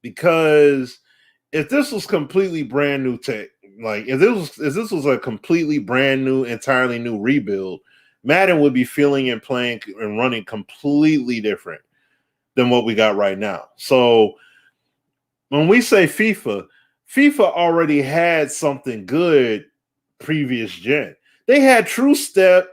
Because if this was completely brand new tech, like if this was a completely brand new, entirely new rebuild, Madden would be feeling and playing and running completely different than what we got right now. So when we say FIFA already had something good previous gen. They had True Step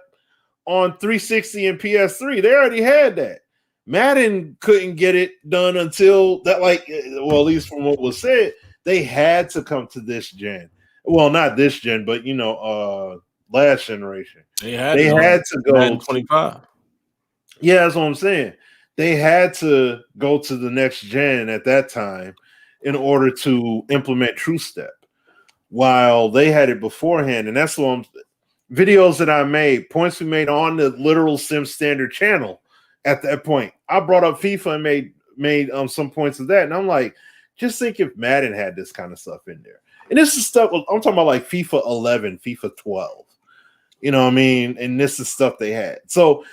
on 360 and PS3. They already had that. Madden couldn't get it done until that, at least from what was said, they had to come to this gen. Well, not this gen, but last generation. They had to go Madden 25. Yeah, that's what I'm saying. They had to go to the next gen at that time in order to implement True Step, while they had it beforehand. And that's what videos that I made, points we made on the literal Sim Standard channel at that point. I brought up FIFA and made some points of that. And I'm like, just think if Madden had this kind of stuff in there. And this is stuff, I'm talking about like FIFA 11, FIFA 12. You know what I mean? And this is stuff they had. So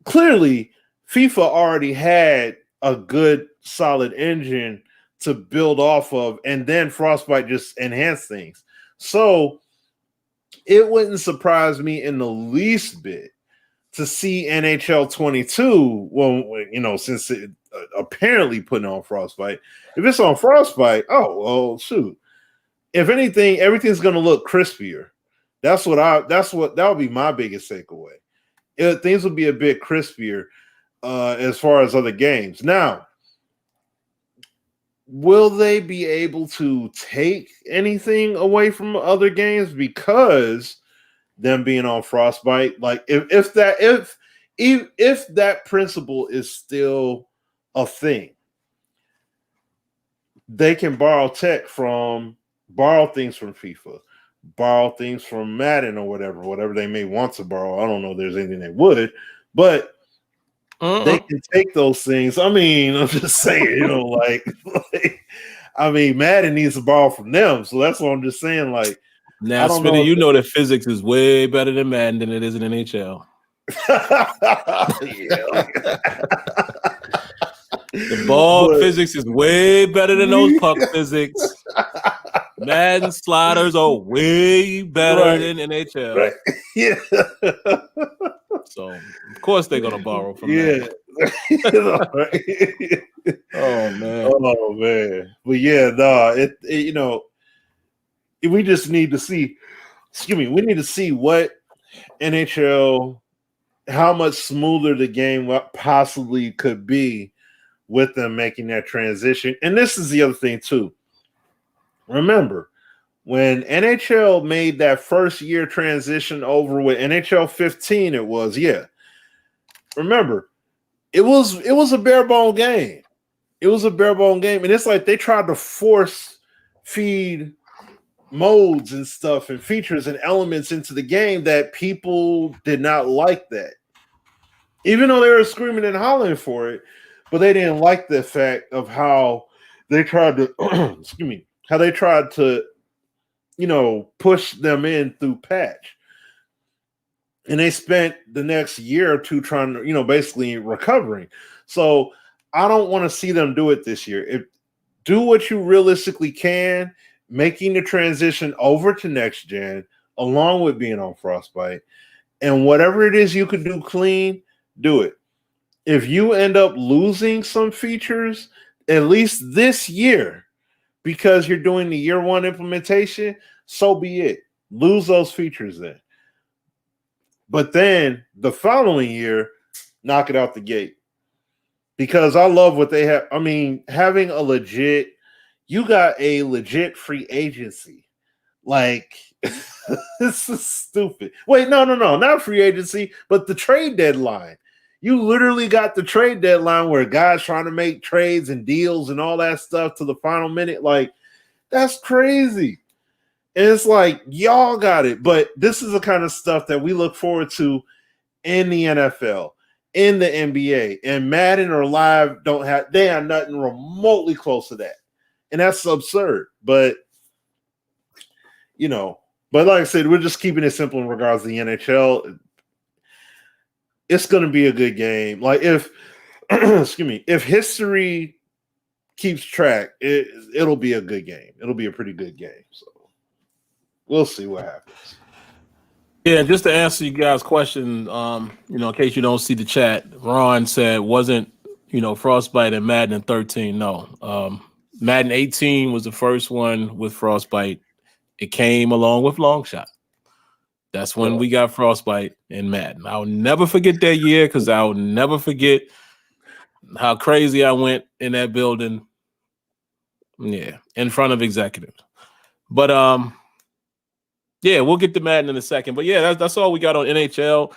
clearly, FIFA already had a good, solid engine to build off of, and then Frostbite just enhanced things. So it wouldn't surprise me in the least bit to see NHL 22, well, since it apparently putting on Frostbite. If it's on Frostbite, oh, well, shoot. If anything, everything's going to look crispier. That would be my biggest takeaway. Things will be a bit crispier as far as other games. Now, will they be able to take anything away from other games because them being on Frostbite? Like if that principle is still a thing, they can borrow things from FIFA, borrow things from Madden or whatever they may want to borrow. I don't know if there's anything they would, but they can take those things. I mean, I'm just saying, I mean, Madden needs to borrow from them. So that's what I'm just saying. Like, now, Smitty, you know that physics is way better than Madden than it is in NHL. The ball physics is way better than those puck physics. Madden sliders are way better than NHL. Right. Yeah. So of course they're gonna borrow from yeah. that. Oh man. Oh man. But yeah, no, we just need to see. Excuse me. We need to see what NHL, how much smoother the game possibly could be with them making that transition. And this is the other thing too. Remember, when NHL made that first year transition over with NHL 15, it was, remember, it was a bare bone game. It was a bare bone game. And it's like they tried to force feed modes and stuff and features and elements into the game that people did not like that. Even though they were screaming and hollering for it, but they didn't like the fact of how they tried to excuse me, how they tried to, push them in through patch. And they spent the next year or two trying to, basically recovering. So I don't want to see them do it this year. Do what you realistically can, making the transition over to next gen, along with being on Frostbite. And whatever it is you could do clean, do it. If you end up losing some features, at least this year, because you're doing the year one implementation, so be it. Lose those features then. But then the following year, knock it out the gate. Because I love what they have. I mean, having you got a legit free agency. Like, this is stupid. Wait, no, not free agency, but the trade deadline. You literally got the trade deadline where guys trying to make trades and deals and all that stuff to the final minute. Like, that's crazy. And it's like, y'all got it. But this is the kind of stuff that we look forward to in the NFL, in the NBA, and Madden or Live they are nothing remotely close to that. And that's absurd. But, but like I said, we're just keeping it simple in regards to the NHL. It's going to be a good game. Like if history keeps track, it'll be a good game. It'll be a pretty good game. So we'll see what happens. Yeah, just to answer you guys' question, in case you don't see the chat, Ron said wasn't, Frostbite and Madden 13. No. Madden 18 was the first one with Frostbite. It came along with Longshot. That's when we got Frostbite in Madden. I'll never forget that year because I'll never forget how crazy I went in that building. Yeah, in front of executives. But we'll get to Madden in a second. But yeah, that's all we got on NHL.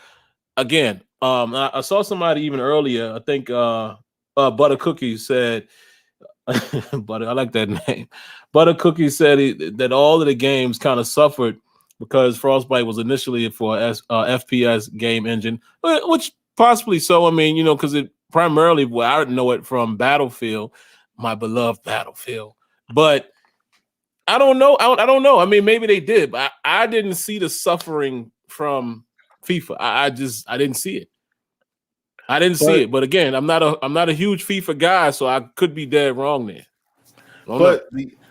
Again, I saw somebody even earlier. I think Butter Cookie said, Butter, I like that name. Butter Cookie said that all of the games kind of suffered because Frostbite was initially for FPS game engine, which possibly so. I mean, because it primarily, I know it from Battlefield, my beloved Battlefield. But I don't know. I don't know. I mean, maybe they did, but I didn't see the suffering from FIFA. I didn't see it. I didn't see it. But again, I'm not a huge FIFA guy, so I could be dead wrong there. But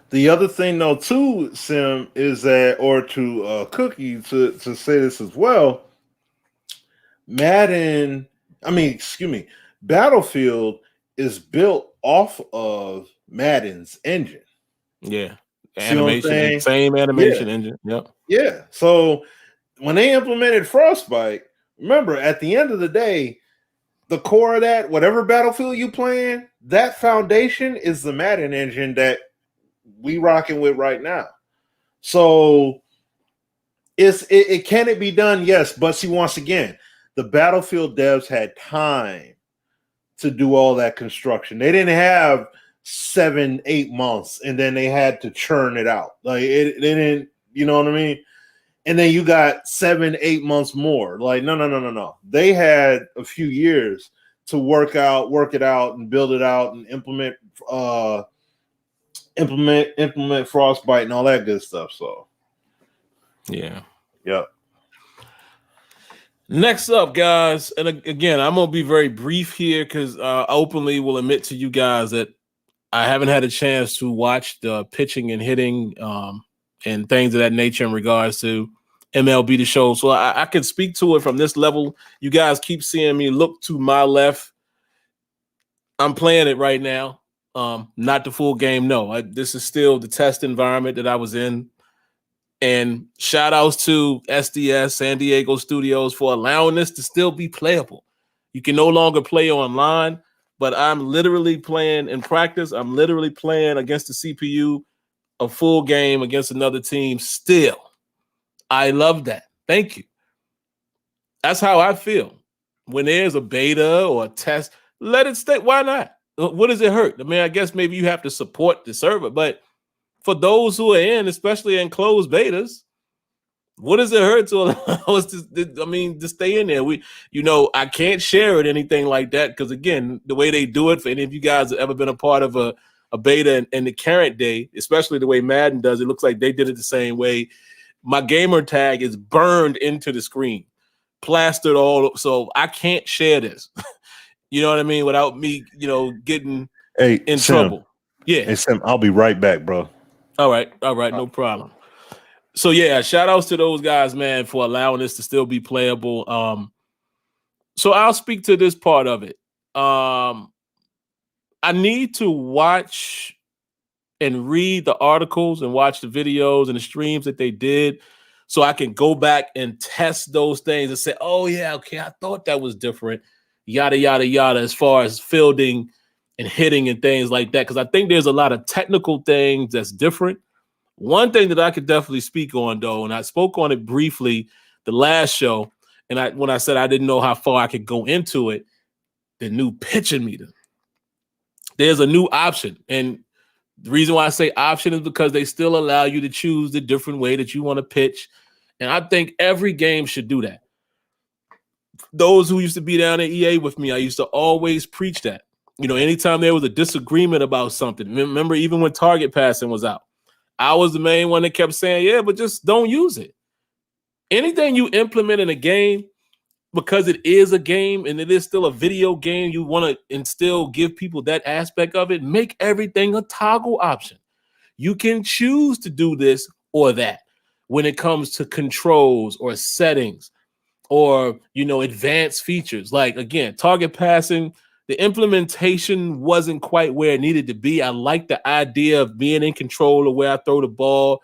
the other thing, though, too, Sim, is that, or to Cookie to say this as well, Battlefield is built off of Madden's engine. Yeah. Animation, same animation engine. Yep. Yeah. So when they implemented Frostbite, remember, at the end of the day, the core of that, whatever Battlefield you playing, that foundation is the Madden engine that we rocking with right now. So can it be done? Yes. But see, once again, the Battlefield devs had time to do all that construction. They didn't have 7-8 months and then they had to churn it out. Like they didn't, you know what I mean? And then you got 7-8 months more. Like, no. They had a few years to work it out and build it out and implement Frostbite and all that good stuff. So yeah. Yep. Next up, guys, and again, I'm gonna be very brief here because I openly will admit to you guys that I haven't had a chance to watch the pitching and hitting and things of that nature in regards to MLB The Show. So I can speak to it from this level. You guys keep seeing me look to my left. I'm playing it right now. Not the full game. No, this is still the test environment that I was in. And shout outs to SDS, San Diego Studios, for allowing this to still be playable. You can no longer play online, but I'm literally playing in practice. I'm literally playing against the CPU, a full game against another team still. I love that. Thank you. That's how I feel. When there's a beta or a test, let it stay. Why not? What does it hurt? I mean, I guess maybe you have to support the server, but for those who are in, especially in closed betas, what does it hurt to allow us to stay in there? I can't share it, anything like that, because again, the way they do it, for any of you guys that ever been a part of a beta in the current day, especially the way Madden does, it looks like they did it the same way. My gamer tag is burned into the screen, plastered all, so I can't share this. You know what I mean? Without me, getting in trouble. Yeah. Hey, Sim, I'll be right back, bro. All right, no problem. So yeah, shout outs to those guys, man, for allowing this to still be playable. So I'll speak to this part of it. I need to watch and read the articles and watch the videos and the streams that they did, so I can go back and test those things and say, oh yeah, okay, I thought that was different, yada, yada, yada, as far as fielding and hitting and things like that. Because I think there's a lot of technical things that's different. One thing that I could definitely speak on, though, and I spoke on it briefly the last show, and when I said I didn't know how far I could go into it, the new pitching meter. There's a new option, and the reason why I say option is because they still allow you to choose the different way that you want to pitch, and I think every game should do that. Those who used to be down at EA with me, I used to always preach that. Anytime there was a disagreement about something, remember, even when target passing was out, I was the main one that kept saying, yeah, but just don't use it. Anything you implement in a game, because it is a game and it is still a video game, you want to instill, give people that aspect of it, make everything a toggle option. You can choose to do this or that when it comes to controls or settings or, advanced features. Like, again, target passing, the implementation wasn't quite where it needed to be. I like the idea of being in control of where I throw the ball.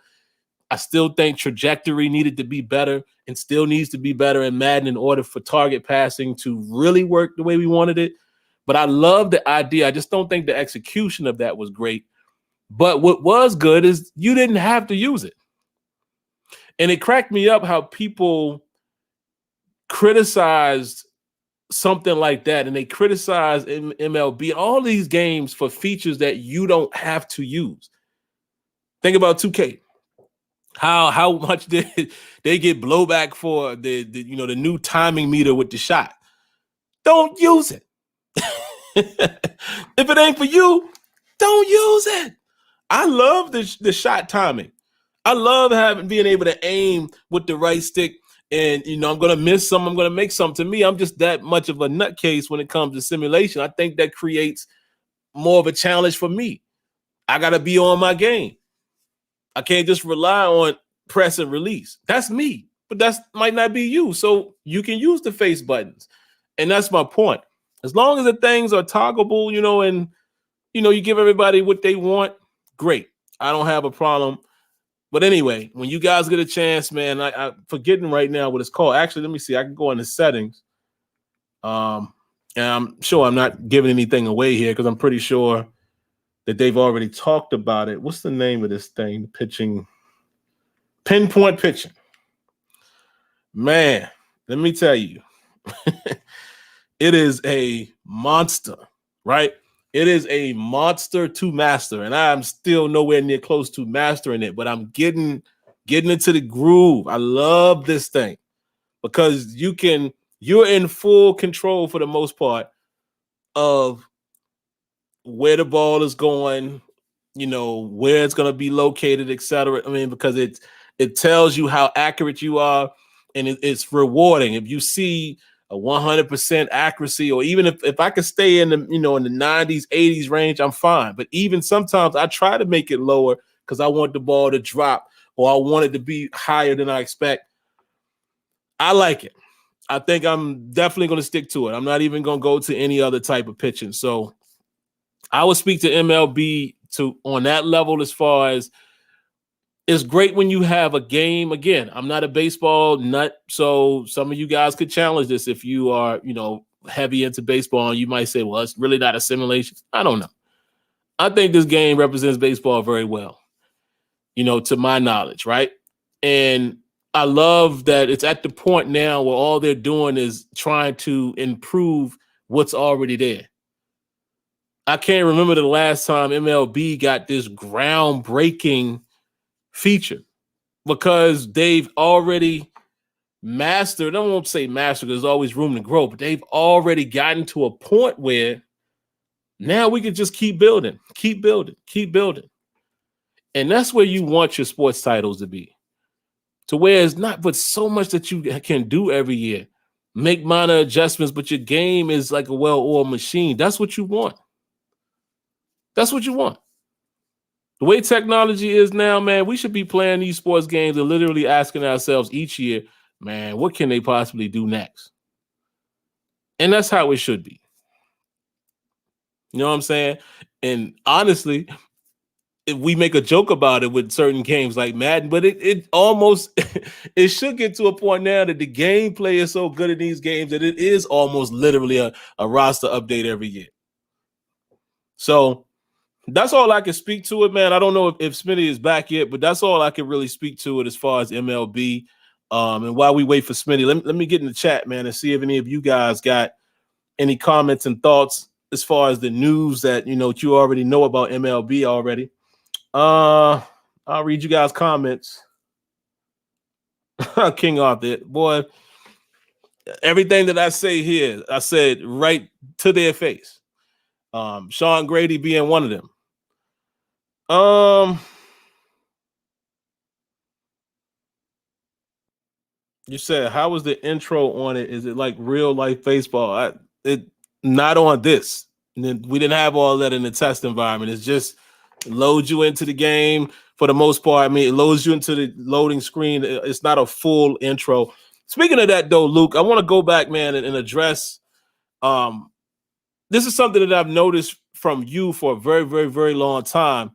I still think trajectory needed to be better and still needs to be better in Madden in order for target passing to really work the way we wanted it. But I love the idea. I just don't think the execution of that was great. But what was good is you didn't have to use it. And it cracked me up how people criticized something like that, and they criticize MLB, all these games, for features that you don't have to use. Think about 2K. How much did they get blowback for the new timing meter with the shot? Don't use it. If it ain't for you, don't use it. I love the shot timing. I love being able to aim with the right stick. And, I'm going to miss some, I'm going to make some. To me, I'm just that much of a nutcase when it comes to simulation. I think that creates more of a challenge for me. I got to be on my game. I can't just rely on press and release. That's me, but that might not be you. So you can use the face buttons. And that's my point. As long as the things are toggleable, and, you give everybody what they want, great. I don't have a problem. But anyway, when you guys get a chance, man, I'm forgetting right now what it's called. Actually, let me see. I can go into settings. And I'm sure I'm not giving anything away here because I'm pretty sure that they've already talked about it. What's the name of this thing? Pitching. Pinpoint pitching. Man, let me tell you. It is a monster, right? It is a monster to master, and I'm still nowhere near close to mastering it, but I'm getting into the groove. I love this thing because you're in full control for the most part of where the ball is going, where it's going to be located, etc. I mean, because it tells you how accurate you are, and it's rewarding. If you see a 100% accuracy, or even if I could stay in the in the 90s, 80s range, I'm fine. But even sometimes I try to make it lower because I want the ball to drop or I want it to be higher than I expect. I like it. I think I'm definitely going to stick to it. I'm not even going to go to any other type of pitching. So I would speak to MLB on that level as far as it's great when you have a game. Again, I'm not a baseball nut, so some of you guys could challenge this if you are, heavy into baseball, and you might say, well, it's really not a simulation. I don't know. I think this game represents baseball very well, to my knowledge, right? And I love that it's at the point now where all they're doing is trying to improve what's already there. I can't remember the last time MLB got this groundbreaking feature, because they've already mastered. I won't say mastered, there's always room to grow, but they've already gotten to a point where now we can just keep building. And that's where you want your sports titles to be. To where it's not but so much that you can do every year. Make minor adjustments, but your game is like a well-oiled machine. That's what you want. The way technology is now, man, we should be playing these sports games and literally asking ourselves each year, man, what can they possibly do next? And that's how it should be. You know what I'm saying? And honestly, if we make a joke about it with certain games like Madden, but it almost it should get to a point now that the gameplay is so good in these games that it is almost literally a roster update every year. So that's all I can speak to it, man. I don't know if Smitty is back yet, but that's all I can really speak to it as far as MLB. And while we wait for Smitty, let me get in the chat, man, and see if any of you guys got any comments and thoughts as far as the news that you already know about MLB already. I'll read you guys' comments. King Arthur, boy, everything that I say here, I said right to their face. Sean Grady being one of them. You said, how was the intro on it? Is it like real life baseball? It not on this. We didn't have all that in the test environment. It's just loads you into the game for the most part. I mean, it loads you into the loading screen. It's not a full intro. Speaking of that, though, Luke, I want to go back, man, and address. This is something that I've noticed from you for a very, very, very long time.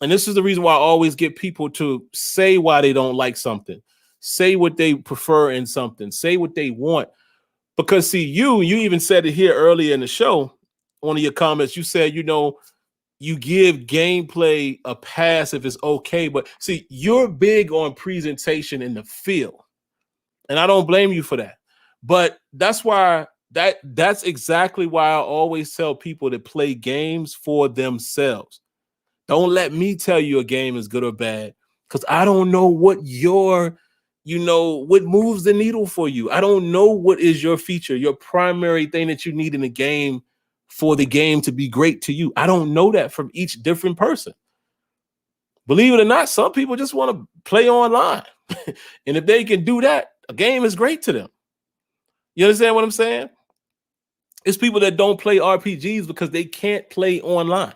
And this is the reason why I always get people to say why they don't like something, say what they prefer in something, say what they want. Because see, you even said it here earlier in the show, one of your comments, you said, you give gameplay a pass if it's okay. But see, you're big on presentation in the field. And I don't blame you for that. But that's why that's exactly why I always tell people to play games for themselves. Don't let me tell you a game is good or bad, because I don't know what what moves the needle for you. I don't know what is your feature, your primary thing that you need in a game for the game to be great to you. I don't know that from each different person. Believe it or not, some people just want to play online. And if they can do that, a game is great to them. You understand what I'm saying? It's people that don't play RPGs because they can't play online.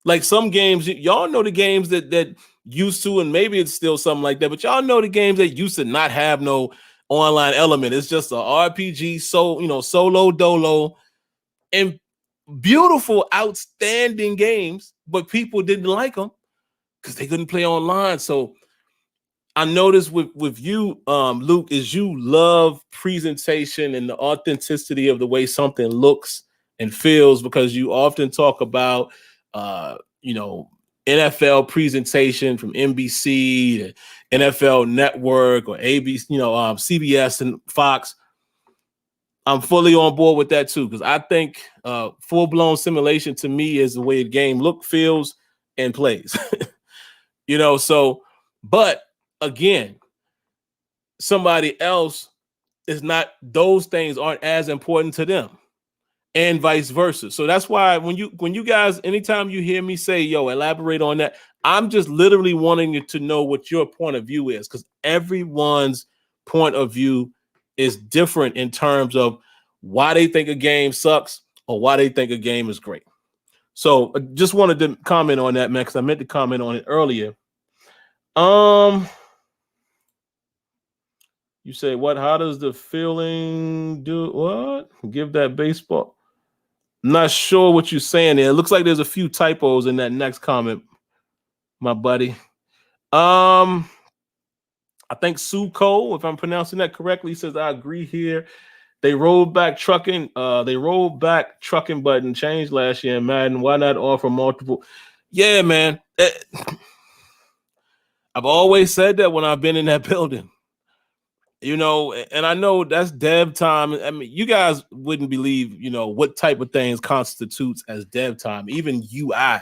Like some games, y'all know the games that used to, and maybe it's still something like that, but y'all know the games that used to not have no online element. It's just a RPG, solo dolo, and beautiful, outstanding games, but people didn't like them because they couldn't play online. So I noticed with you, Luke, is you love presentation and the authenticity of the way something looks and feels, because you often talk about NFL presentation from NBC to NFL Network or ABC, CBS and Fox. I'm fully on board with that too, because I think full-blown simulation to me is the way the game looks, feels, and plays. But again, somebody else is not, those things aren't as important to them, and vice versa. So that's why when you guys, anytime you hear me say, yo, elaborate on that, I'm just literally wanting you to know what your point of view is, because everyone's point of view is different in terms of why they think a game sucks or why they think a game is great. So I just wanted to comment on that, man, because I meant to comment on it earlier. You say what? How does the feeling do? What? Give that baseball. I'm not sure what you're saying there. It looks like there's a few typos in that next comment, my buddy. I think Sue Cole, if I'm pronouncing that correctly, says I agree here. They rolled back trucking. They rolled back trucking button changed last year in Madden. Why not offer multiple? Yeah, man. I've always said that when I've been in that building. You know, and I know that's dev time. I mean, you guys wouldn't believe, you know, what type of things constitutes as dev time. Even UI,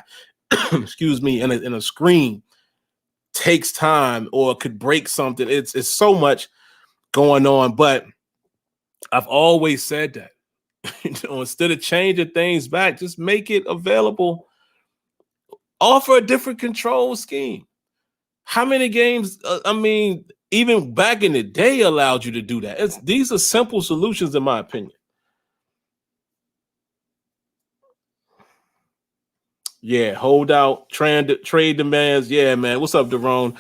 excuse me, in a screen takes time or could break something. It's so much going on, but I've always said that. You know, instead of changing things back, just make it available. Offer a different control scheme. How many games? I mean, even back in the day, allowed you to do that. These are simple solutions, in my opinion. Yeah, hold out, trade demands. Yeah, man. What's up, Daron?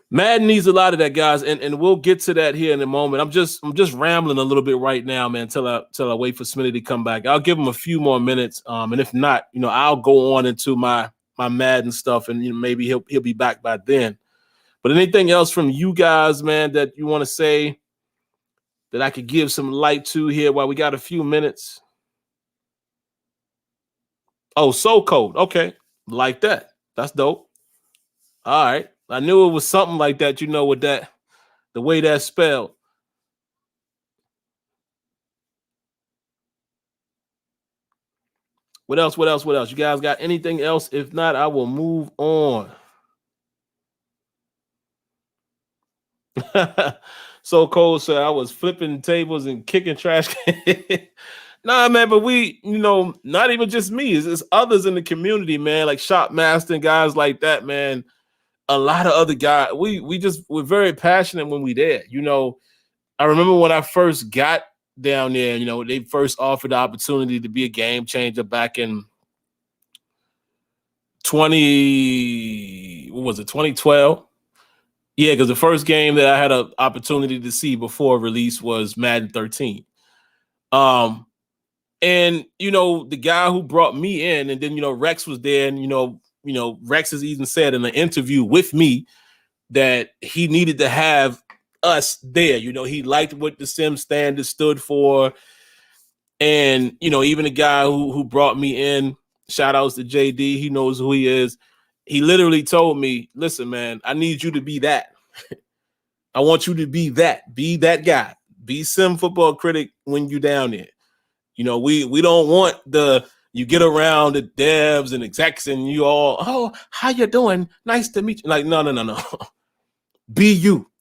Madden needs a lot of that, guys, and we'll get to that here in a moment. I'm just rambling a little bit right now, man, till I wait for Smitty to come back. I'll give him a few more minutes, and if not, you know, I'll go on into my Madden stuff, and you know, maybe he'll be back by then. But anything else from you guys, man, that you want to say that I could give some light to here while we got a few minutes? Oh, Soul Code. Okay. Like that. That's dope. All right. I knew it was something like that, you know, with that, the way that's spelled. What else? What else? What else? You guys got anything else? If not, I will move on. So Cole said I was flipping tables and kicking trash. Nah, man, but we, you know, not even just me, it's others in the community, man, like Shopmaster and guys like that, man. A lot of other guys. We're very passionate when we there. You know, I remember when I first got down there, you know, they first offered the opportunity to be a game changer back in 2012? Yeah, because the first game that I had an opportunity to see before release was Madden 13. And you know, the guy who brought me in, and then you know, Rex was there, and you know, Rex has even said in an interview with me that he needed to have us there. You know, he liked what the Sim standard stood for. And, you know, even the guy who brought me in, shout outs to JD, he knows who he is. He literally told me, listen, man, I need you to be that. I want you to be that. Be that guy. Be SimFBallCritic when you down there. You know, we don't want you get around the devs and execs and you all, oh, how you doing? Nice to meet you. Like, no. Be you.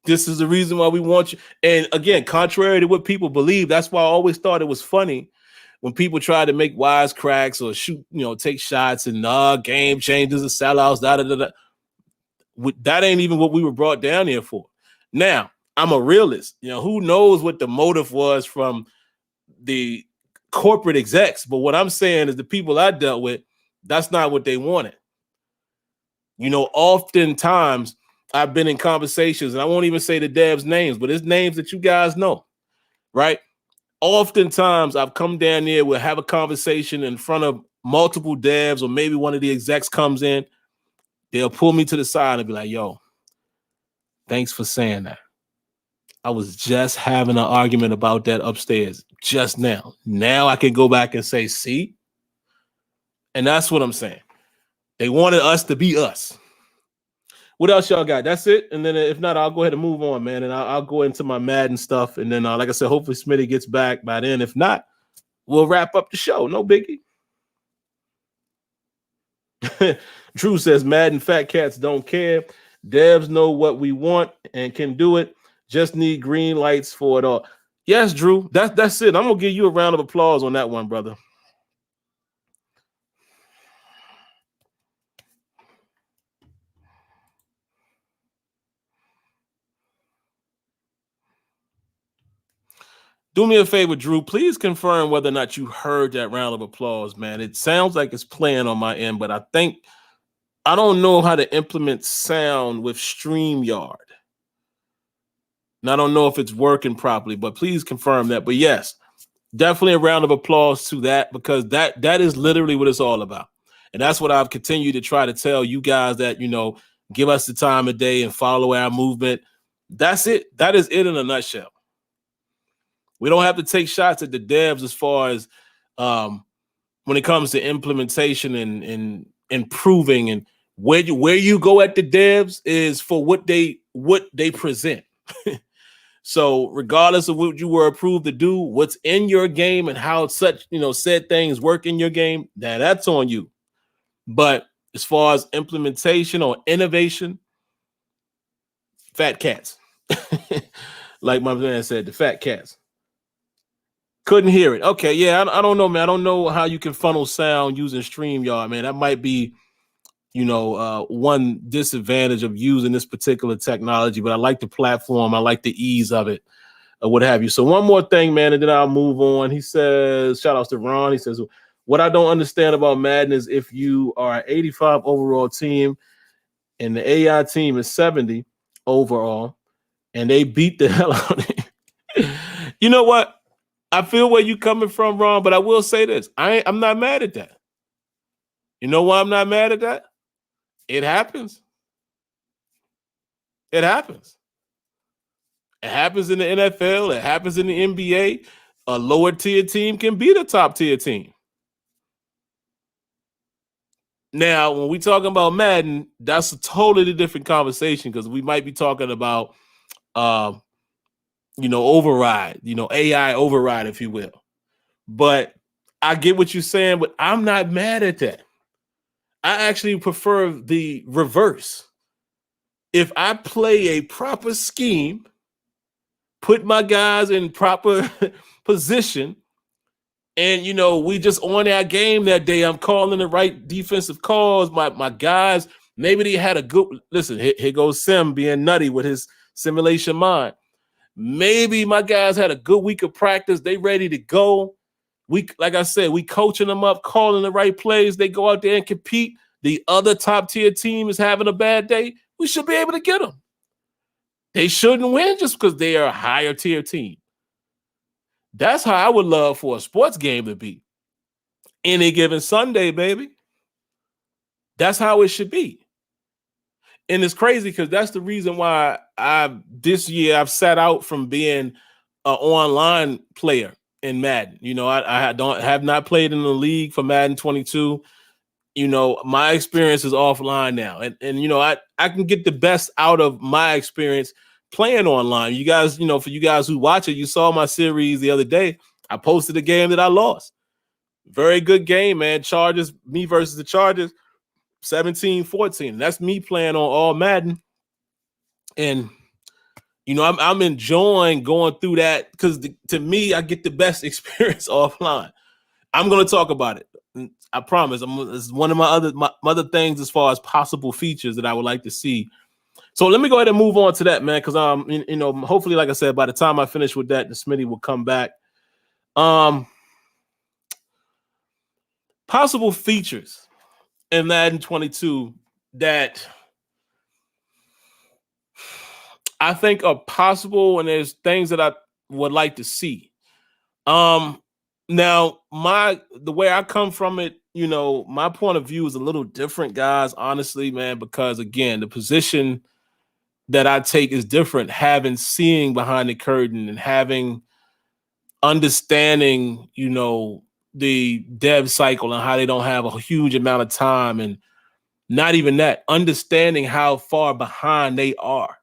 This is the reason why we want you. And again, contrary to what people believe, that's why I always thought it was funny when people try to make wisecracks or shoot, you know, take shots and game changers and sellouts, that ain't even what we were brought down here for. Now, I'm a realist. You know, who knows what the motive was from the corporate execs, but what I'm saying is the people I dealt with, that's not what they wanted. You know, oftentimes I've been in conversations, and I won't even say the devs' names, but it's names that you guys know, right? Oftentimes I've come down there, we'll have a conversation in front of multiple devs, or maybe one of the execs comes in, they'll pull me to the side and be like, yo, thanks for saying that. I was just having an argument about that upstairs just now. Now I can go back and say, see? And that's what I'm saying. They wanted us to be us. What else y'all got? That's it. And then if not, I'll go ahead and move on, man. And I'll go into my Madden stuff. And then, like I said, hopefully Smitty gets back by then. If not, we'll wrap up the show. No biggie. Drew says Madden fat cats don't care. Devs know what we want and can do it. Just need green lights for it all. Yes, Drew. That's it. I'm gonna give you a round of applause on that one, brother. Do me a favor, Drew. Please confirm whether or not you heard that round of applause, man. It sounds like it's playing on my end, but I think I don't know how to implement sound with StreamYard. And I don't know if it's working properly, but please confirm that. But yes, definitely a round of applause to that, because that is literally what it's all about. And that's what I've continued to try to tell you guys, that, give us the time of day and follow our movement. That's it. That is it in a nutshell. We don't have to take shots at the devs as far as when it comes to implementation and improving, and where you go at the devs is for what they present. So regardless of what you were approved to do, what's in your game and how such, said things work in your game, that's on you. But as far as implementation or innovation, fat cats. Like my man said, the fat cats. Couldn't hear it. Okay, yeah, I don't know, man. I don't know how you can funnel sound using StreamYard, man. That might be, one disadvantage of using this particular technology, but I like the platform. I like the ease of it, or what have you. So one more thing, man, and then I'll move on. He says, shout outs to Ron. He says, what I don't understand about Madden is if you are an 85 overall team and the AI team is 70 overall and they beat the hell out of you. You know what? I feel where you coming from, Ron, but I will say this. I'm not mad at that. You know why I'm not mad at that? It happens. It happens. It happens in the NFL. It happens in the NBA. A lower tier team can beat a top tier team. Now, when we talking about Madden, that's a totally different conversation, because we might be talking about, override, AI override, if you will. But I get what you're saying, but I'm not mad at that. I actually prefer the reverse. If I play a proper scheme, put my guys in proper position, and we just on our game that day, I'm calling the right defensive calls. My guys, maybe they had a good listen. Here goes Sim being nutty with his simulation mind. Maybe my guys had a good week of practice. They ready to go. Like I said, we coaching them up, calling the right plays. They go out there and compete. The other top tier team is having a bad day. We should be able to get them. They shouldn't win just because they are a higher tier team. That's how I would love for a sports game to be. Any given Sunday, baby. That's how it should be. And it's crazy because that's the reason why this year I've sat out from being an online player in Madden. I have not played in the league for Madden 22. My experience is offline now. And I can get the best out of my experience playing online. You guys, for you guys who watch it, you saw my series the other day. I posted a game that I lost. Very good game, man. Chargers, me versus the Chargers, 17-14. That's me playing on all Madden. And, I'm enjoying going through that because to me, I get the best experience offline. I'm going to talk about it. I promise. It's one of my other things as far as possible features that I would like to see. So let me go ahead and move on to that, man, because hopefully, like I said, by the time I finish with that, the Smitty will come back. Possible features in Madden 22 that I think are possible, and there's things that I would like to see. Now, the way I come from it, my point of view is a little different, guys, honestly, man, because again, the position that I take is different, seeing behind the curtain and understanding, the dev cycle and how they don't have a huge amount of time, and not even that, understanding how far behind they are.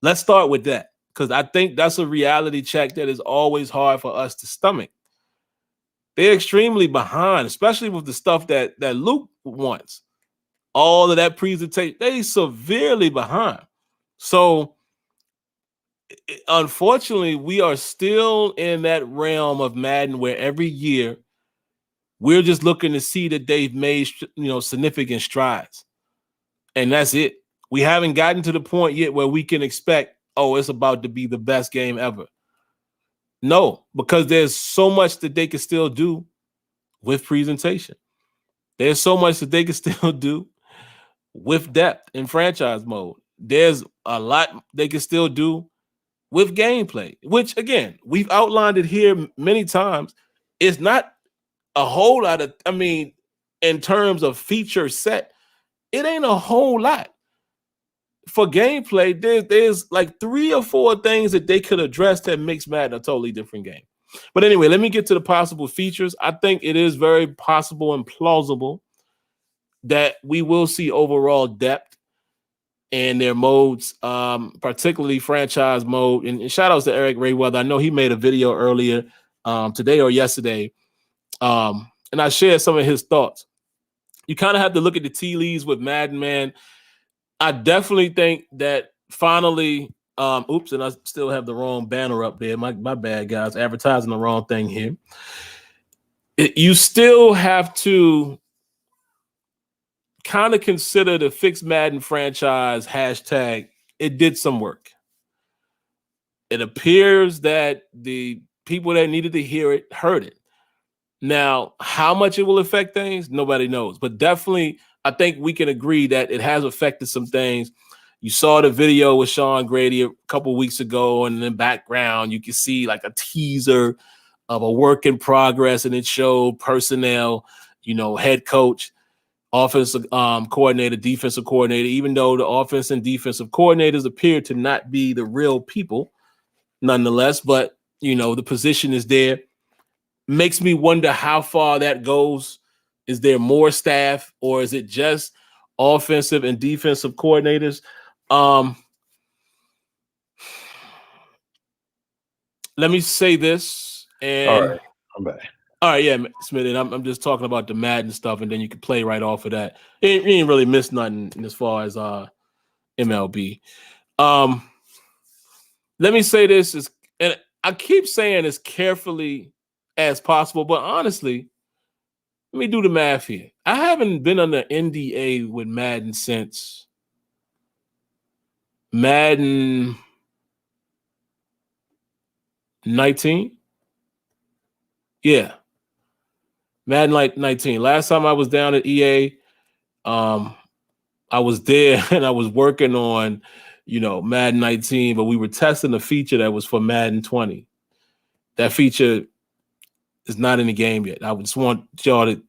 Let's start with that, because I think that's a reality check that is always hard for us to stomach. They're extremely behind, especially with the stuff that Luke wants. All of that presentation, they severely behind. So, unfortunately, we are still in that realm of Madden where every year we're just looking to see that they've made, significant strides. And that's it. We haven't gotten to the point yet where we can expect, it's about to be the best game ever. No, because there's so much that they can still do with presentation. There's so much that they can still do with depth in franchise mode. There's a lot they can still do with gameplay, which again, we've outlined it here many times. It's not a whole lot of, I mean, in terms of feature set, it ain't a whole lot. For gameplay, there's like 3 or 4 things that they could address that makes Madden a totally different game. But anyway, let me get to the possible features. I think it is very possible and plausible that we will see overall depth in their modes, particularly franchise mode. And shout outs to Eric Rayweather. I know he made a video earlier today or yesterday, and I shared some of his thoughts. You kind of have to look at the tea leaves with Madden, man. I definitely think that finally, oops, and I still have the wrong banner up there. My bad, guys. Advertising the wrong thing here. You still have to kind of consider the Fix Madden franchise hashtag. It did some work. It appears that the people that needed to hear it heard it. Now, how much it will affect things, nobody knows. But definitely, I think we can agree that it has affected some things. You saw the video with Sean Grady a couple of weeks ago, and in the background, you can see like a teaser of a work in progress, and it showed personnel, head coach, offensive coordinator, defensive coordinator, even though the offense and defensive coordinators appear to not be the real people, nonetheless, but, the position is there. Makes me wonder how far that goes. Is there more staff, or is it just offensive and defensive coordinators? Let me say this. And all right, I'm back. All right, yeah, Smitty. I'm just talking about the Madden stuff, and then you can play right off of that. You ain't really missed nothing as far as MLB. Let me say this and I keep saying as carefully as possible, but honestly, let me do the math here. I haven't been under NDA with Madden since Madden 19. Yeah. Madden 19. Last time I was down at EA, I was there and I was working on, Madden 19, but we were testing a feature that was for Madden 20. That feature is not in the game yet. I just want y'all to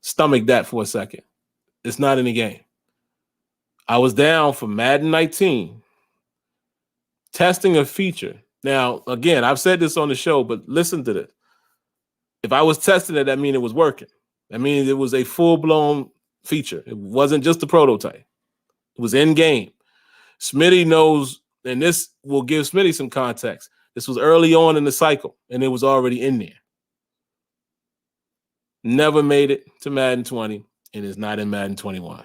stomach that for a second. It's not in the game. I was down for Madden 19, testing a feature. Now, again, I've said this on the show, but listen to this. If I was testing it, that means it was working. That means it was a full-blown feature. It wasn't just a prototype. It was in-game. Smitty knows, and this will give Smitty some context. This was early on in the cycle, and it was already in there. Never made it to Madden 20, and it's not in Madden 21.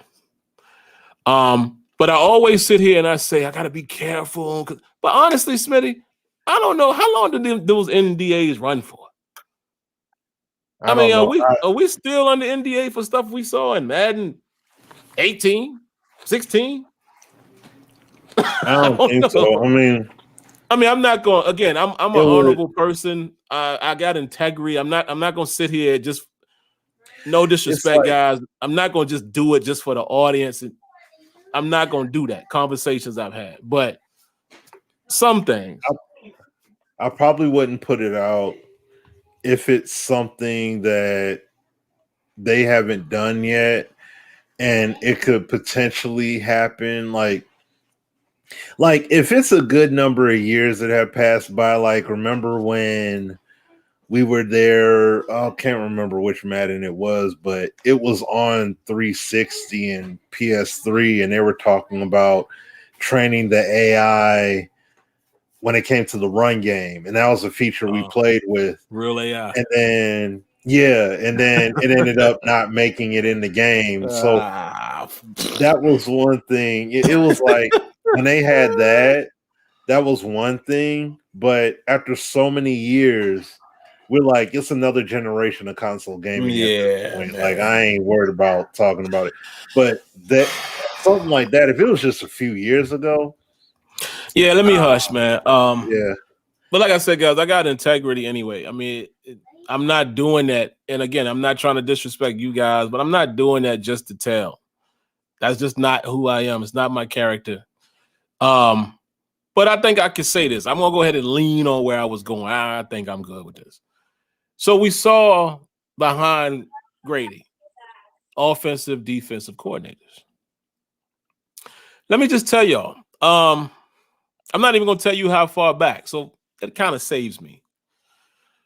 But I always sit here and I say, I got to be careful. But honestly, Smitty, I don't know. How long did those NDAs run for? I mean, are we still under NDA for stuff we saw in Madden 18, 16? I don't think so. I mean, I'm not going. Again, I'm an honorable person. I got integrity. I'm not going to sit here just. No disrespect, guys. I'm not going to just do it just for the audience. I'm not going to do that. Conversations I've had, but some things. I probably wouldn't put it out if it's something that they haven't done yet and it could potentially happen. Like if it's a good number of years that have passed by, like remember when we were there, I can't remember which Madden it was, but it was on 360 and PS3, and they were talking about training the AI when it came to the run game, and that was a feature we played with. Real AI. And then it ended up not making it in the game. So that was one thing. It was like when they had that was one thing, but after so many years, we're like, it's another generation of console gaming. Yeah. Like, I ain't worried about talking about it. But that something like that, if it was just a few years ago. Yeah, let me hush, man. Yeah. But like I said, guys, I got integrity anyway. I mean, I'm not doing that. And again, I'm not trying to disrespect you guys, but I'm not doing that just to tell. That's just not who I am. It's not my character. But I think I can say this. I'm gonna go ahead and lean on where I was going. I think I'm good with this. So we saw behind Grady, offensive, defensive coordinators. Let me just tell y'all. I'm not even gonna tell you how far back, so that kind of saves me.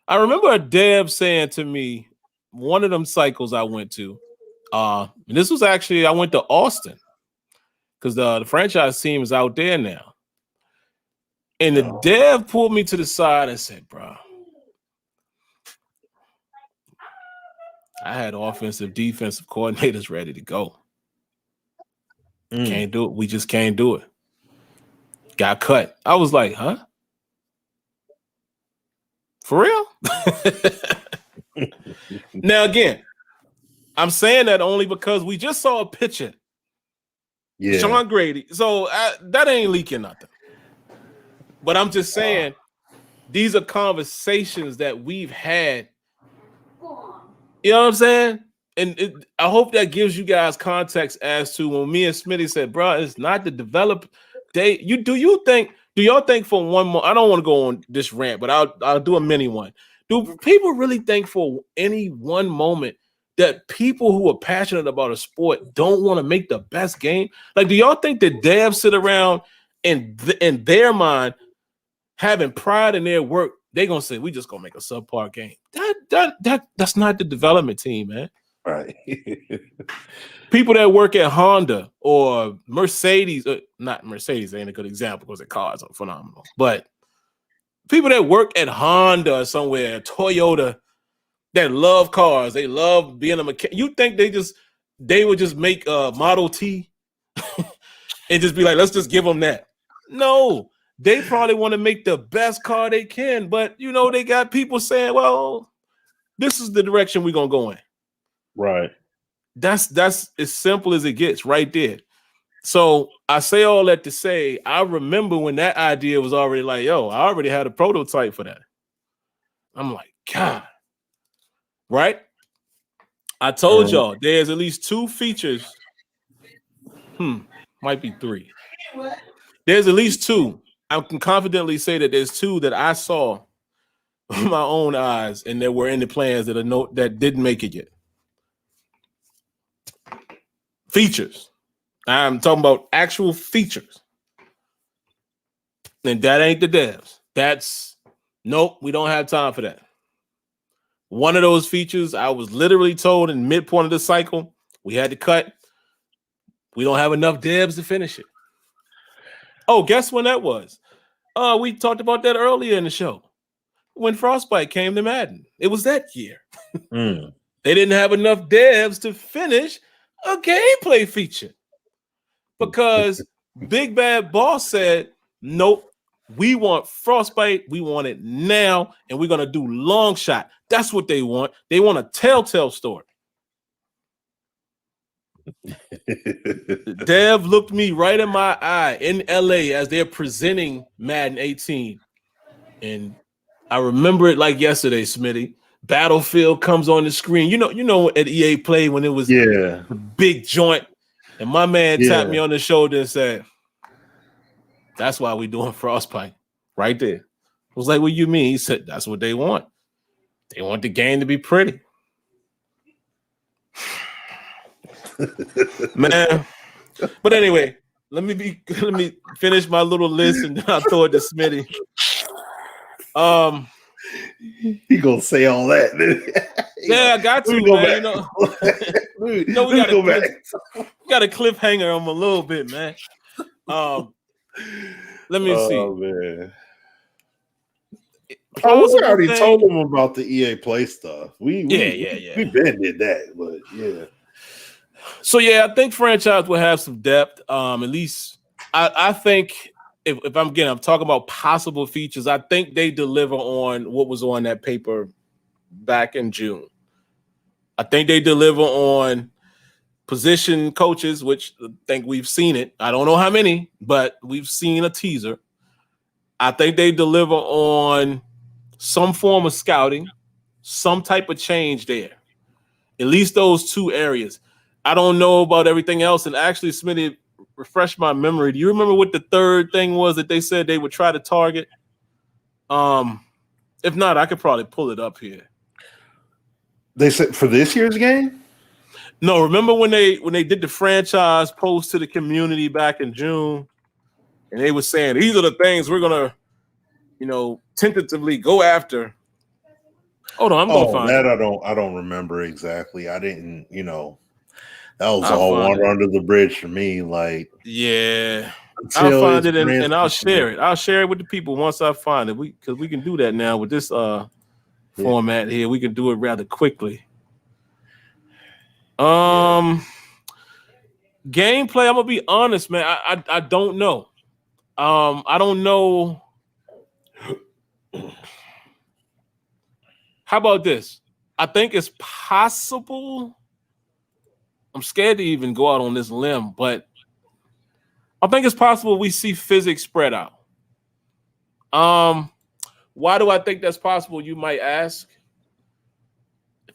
I remember a dev saying to me, one of them cycles I went to, and this was actually, I went to Austin because the franchise team is out there now. And the dev pulled me to the side and said, bro, I had offensive, defensive coordinators ready to go. Can't do it. We just can't do it. Got cut. I was like, huh? For real? Now, again, I'm saying that only because we just saw a picture. Yeah. Sean Grady. So that ain't leaking nothing. But I'm just saying, these are conversations that we've had. You know what I'm saying? And I hope that gives you guys context as to when me and Smitty said, bro, it's not the develop day. Do y'all think for one more? I don't want to go on this rant, but I'll do a mini one. Do people really think for any one moment that people who are passionate about a sport don't want to make the best game? Like, do y'all think that devs sit around in their mind having pride in their work? They're gonna say, we just gonna make a subpar game. That's not the development team, man. Right. People that work at Honda or Mercedes, not Mercedes ain't a good example because their cars are phenomenal, but people that work at Honda or somewhere, Toyota, that love cars, they love being a mechanic. You think they would just make a Model T and just be like, let's just give them that? No, they probably want to make the best car they can, but they got people saying, well, this is the direction we're gonna go in. Right. That's as simple as it gets right there. So I say all that to say, I remember when that idea was already like, yo, I already had a prototype for that. I'm like, God, right? I told y'all there's at least 2 features. Might be 3. There's at least 2. I can confidently say that there's 2 that I saw with my own eyes, and that were in the plans that didn't make it yet. Features. I'm talking about actual features. And that ain't the devs. Nope, we don't have time for that. One of those features, I was literally told in midpoint of the cycle, we had to cut. We don't have enough devs to finish it. Oh, guess when that was? We talked about that earlier in the show. When Frostbite came to Madden. It was that year. They didn't have enough devs to finish a gameplay feature because Big Bad Boss said, nope, we want Frostbite. We want it now, and we're going to do long shot. That's what they want. They want a telltale story. Dev looked me right in my eye in LA as they're presenting Madden 18. And I remember it like yesterday, Smitty. Battlefield comes on the screen. You know at EA Play when it was the big joint. And my man tapped me on the shoulder and said, that's why we're doing Frostbite right there. I was like, what do you mean? He said, that's what they want. They want the game to be pretty. Man. But anyway, let me finish my little list and then I'll throw it to Smitty. He gonna say all that. Yeah, I got to, man. We got a cliffhanger on him a little bit, man. Let me see. Oh man. We already told him about the EA Play stuff. We been did that, but yeah. So I think franchise will have some depth. At least I think if I'm talking about possible features, I think they deliver on what was on that paper back in June. I think they deliver on position coaches, which I think we've seen it. I don't know how many, but we've seen a teaser. I think they deliver on some form of scouting, some type of change there. At least those 2 areas. I don't know about everything else. And actually, Smitty, refresh my memory. Do you remember what the third thing was that they said they would try to target? If not, I could probably pull it up here. They said for this year's game? No, remember when they did the franchise post to the community back in June, and they were saying these are the things we're gonna, tentatively go after. Hold on, I'm gonna find that it. I don't remember exactly. I didn't, that was I'll all find water it. under the bridge for me. Like, Yeah, I'll until find it's it and I'll share transparent. it. I'll share it with the people once I find it. Because we can do that now with this format here. We can do it rather quickly. Gameplay, I'm gonna be honest, man. I don't know. I don't know. How about this? I think it's possible. I'm scared to even go out on this limb, but I think it's possible we see physics spread out. Why do I think that's possible? You might ask.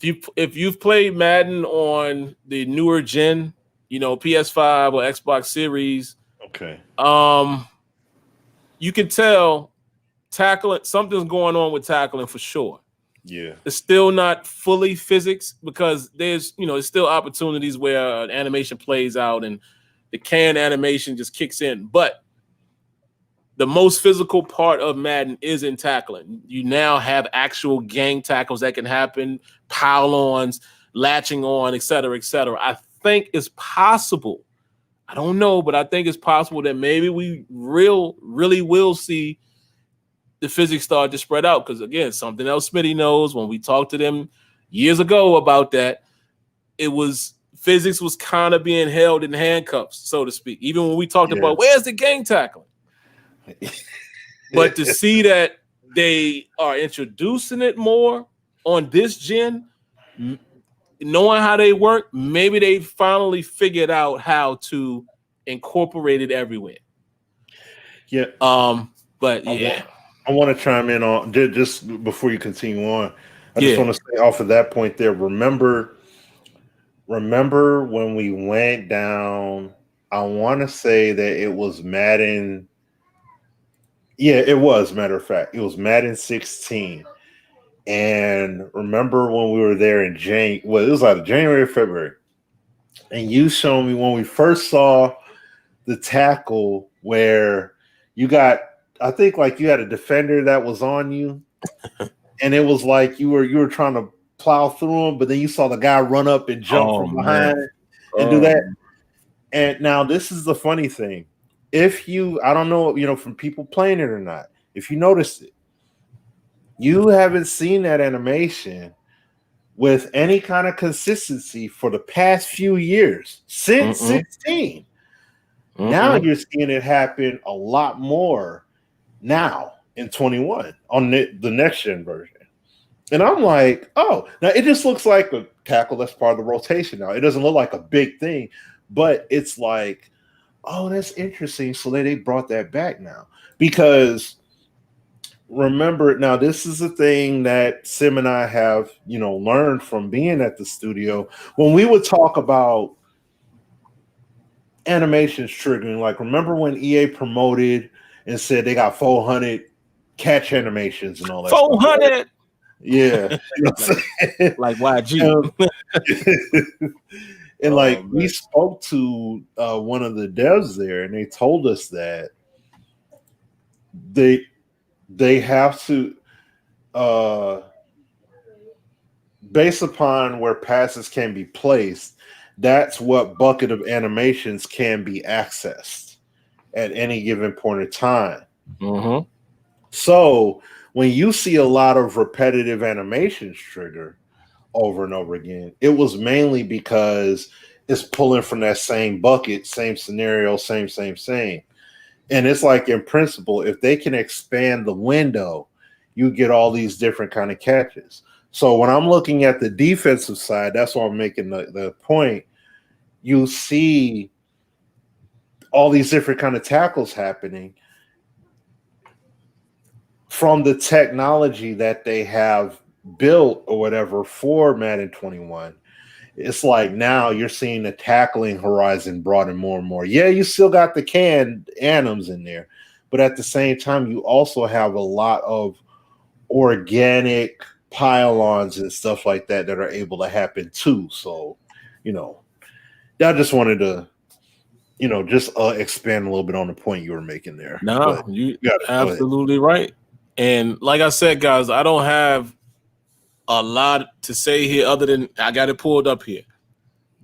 If you've played Madden on the newer gen, PS5 or Xbox Series, Okay. You can tell tackling something's going on with tackling for sure. Yeah. It's still not fully physics because there's still opportunities where an animation plays out and the canned animation just kicks in. But the most physical part of Madden is in tackling. You now have actual gang tackles that can happen, pile-ons, latching on, et cetera, et cetera. I think it's possible. I don't know, but I think it's possible that maybe we really will see the physics start to spread out. Because again, something else Smitty knows when we talked to them years ago about that, physics was kind of being held in handcuffs, so to speak. Even when we talked about where's the gang tackling, but to see that they are introducing it more on this gen, knowing how they work, maybe they finally figured out how to incorporate it everywhere. Yeah. But yeah. I want to chime in on just before you continue on. I just want to say off of that point there. Remember when we went down? I want to say that it was Madden. Yeah, it was. Matter of fact, it was Madden 16. And remember when we were there in January? Well, it was like January or February. And you showed me when we first saw the tackle where you got, I think like you had a defender that was on you, and it was like you were trying to plow through him, but then you saw the guy run up and jump from behind and do that. And now this is the funny thing. If I don't know, from people playing it or not, if you noticed it, you haven't seen that animation with any kind of consistency for the past few years since 16. Now you're seeing it happen a lot more now in 21 on the next gen version. And I'm like, oh, now it just looks like a tackle that's part of the rotation now. It doesn't look like a big thing, but it's like, oh, that's interesting. So they brought that back now. Because remember, now this is the thing that Sim and I have, learned from being at the studio. When we would talk about animations triggering, like remember when EA promoted and said they got 400 catch animations and all that 400 stuff. Yeah. like YG. And we spoke to one of the devs there, and they told us that they have to based upon where passes can be placed, that's what bucket of animations can be accessed at any given point in time. So when you see a lot of repetitive animations trigger over and over again, it was mainly because it's pulling from that same bucket, same scenario, same. And it's like, in principle, if they can expand the window, you get all these different kind of catches. So when I'm looking at the defensive side, that's why I'm making the point. You see all these different kind of tackles happening from the technology that they have built or whatever for Madden 21. it's like now you're seeing the tackling horizon broaden more and more. Yeah, you still got the canned anims in there, but at the same time, you also have a lot of organic pylons and stuff like that that are able to happen too. So, I just wanted to, just expand a little bit on the point you were making there. No, but you absolutely right. And like I said, guys, I don't have a lot to say here other than I got it pulled up here.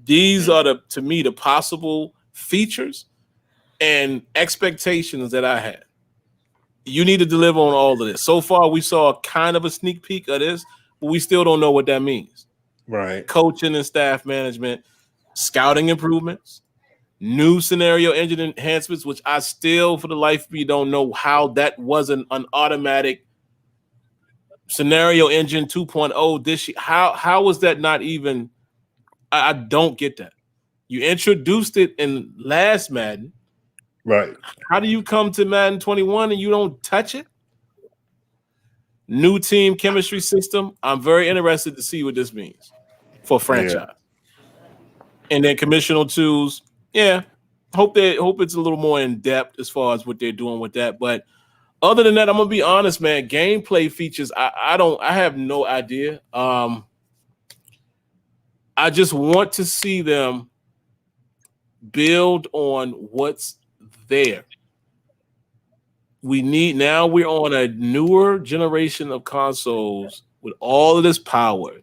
These are to me the possible features and expectations that I had. You need to deliver on all of this. So far, we saw kind of a sneak peek of this, but we still don't know what that means. Right. Coaching and staff management, scouting improvements, new scenario engine enhancements, which I still, for the life of me, don't know how that wasn't an automatic scenario engine 2.0 this year. How was that not even? I don't get that. You introduced it in last Madden. Right. How do you come to Madden 21 and you don't touch it? New team chemistry system. I'm very interested to see what this means for franchise. Yeah. And then commissional tools. Yeah. Hope it's a little more in depth as far as what they're doing with that. But other than that, I'm gonna be honest, man. Gameplay features, I have no idea. I just want to see them build on what's there. We're on a newer generation of consoles with all of this power.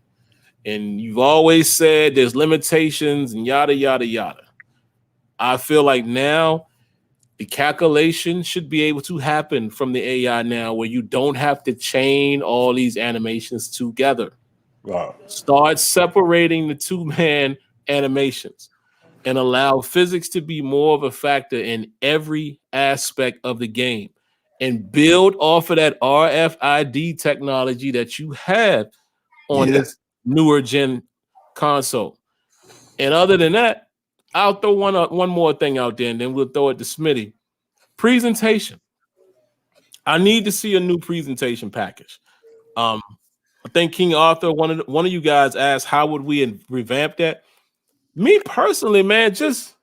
And you've always said there's limitations and yada, yada, yada. I feel like now the calculation should be able to happen from the AI now where you don't have to chain all these animations together. Wow. Start separating the two-man animations and allow physics to be more of a factor in every aspect of the game and build off of that RFID technology that you have on this newer gen console. And other than that, I'll throw one more thing out there and then we'll throw it to Smitty. Presentation. I need to see a new presentation package. I think King Arthur, one of you guys asked, how would we revamp that? Me personally, man, just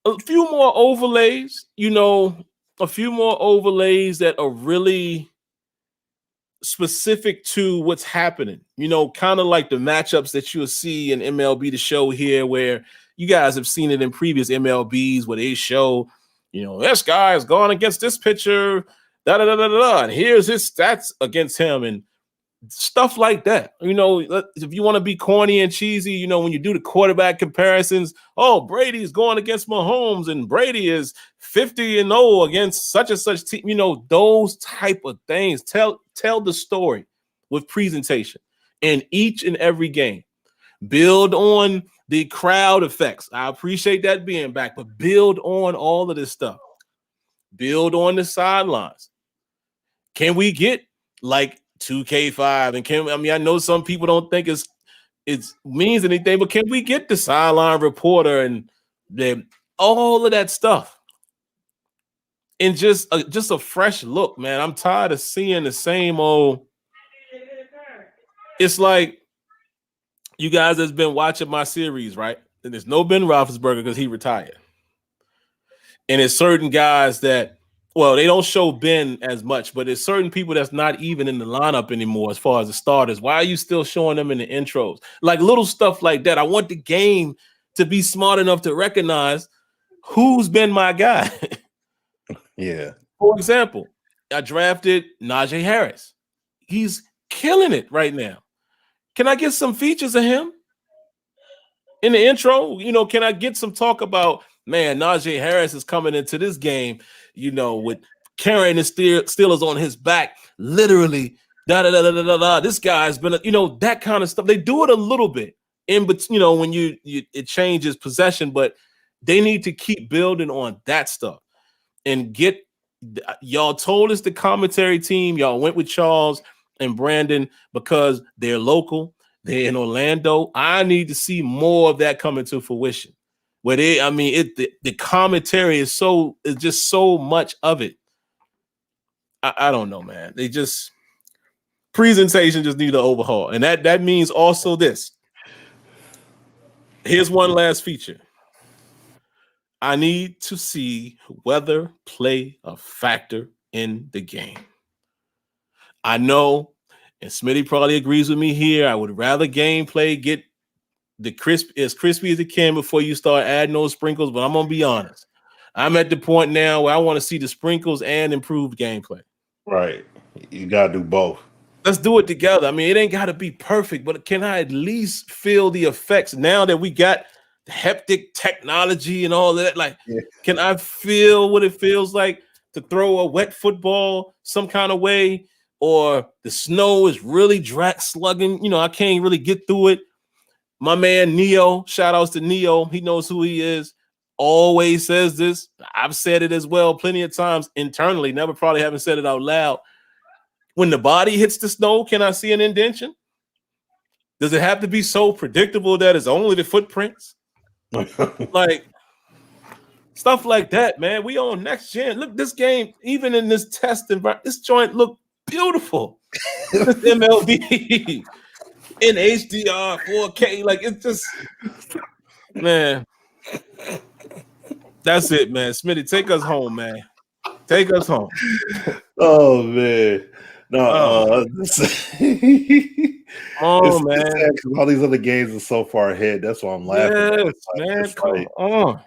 a few more overlays, a few more overlays that are really specific to what's happening, kind of like the matchups that you'll see in MLB The Show here, where you guys have seen it in previous MLBs where they show, this guy has gone against this pitcher, and here's his stats against him and stuff like that. If you want to be corny and cheesy, when you do the quarterback comparisons, Brady's going against Mahomes and Brady is 50-0 against such and such team, those type of things. Tell the story with presentation in each and every game. Build on the crowd effects. I appreciate that being back, but build on all of this stuff. Build on the sidelines. Can we get like 2K5 and I know some people don't think it means anything, but can we get the sideline reporter and all of that stuff and just a fresh look, man? I'm tired of seeing the same old. It's like you guys has been watching my series, right? And there's no Ben Roethlisberger because he retired, and it's certain guys that. Well, they don't show Ben as much, but there's certain people that's not even in the lineup anymore as far as the starters. Why are you still showing them in the intros? Like little stuff like that. I want the game to be smart enough to recognize who's been my guy. Yeah. For example, I drafted Najee Harris. He's killing it right now. Can I get some features of him in the intro? Can I get some talk about, man, Najee Harris is coming into this game, with carrying the Steelers on his back, literally, This guy's been, that kind of stuff. They do it a little bit but when it changes possession, but they need to keep building on that stuff and y'all told us the commentary team, y'all went with Charles and Brandon because they're local, they're in Orlando. I need to see more of that coming to fruition. Where the commentary is just so much of it. I don't know, man. Presentation just need an overhaul. And that means also this. Here's one last feature. I need to see weather play a factor in the game. I know, and Smitty probably agrees with me here. I would rather gameplay get the crispy as it can before you start adding those sprinkles. But I'm gonna be honest. I'm at the point now where I want to see the sprinkles and improved gameplay. Right. You gotta do both. Let's do it together. I mean, it ain't gotta be perfect, but can I at least feel the effects now that we got the haptic technology and all that? Like, can I feel what it feels like to throw a wet football some kind of way, or the snow is really slugging? You know, I can't really get through it. My man Neo, shout outs to Neo. He knows who he is. Always says this. I've said it as well plenty of times internally. Never probably haven't said it out loud. When the body hits the snow, can I see an indentation? Does it have to be so predictable that it's only the footprints? Like stuff like that, man. We on next gen. Look, this game, even in this test environment, this joint look beautiful. This MLB in HDR, 4K, like it's just, man. That's it, man. Smitty, take us home, man. Take us home. Oh man, no. Oh man, all these other games are so far ahead. That's why I'm laughing. Yes, man, come on.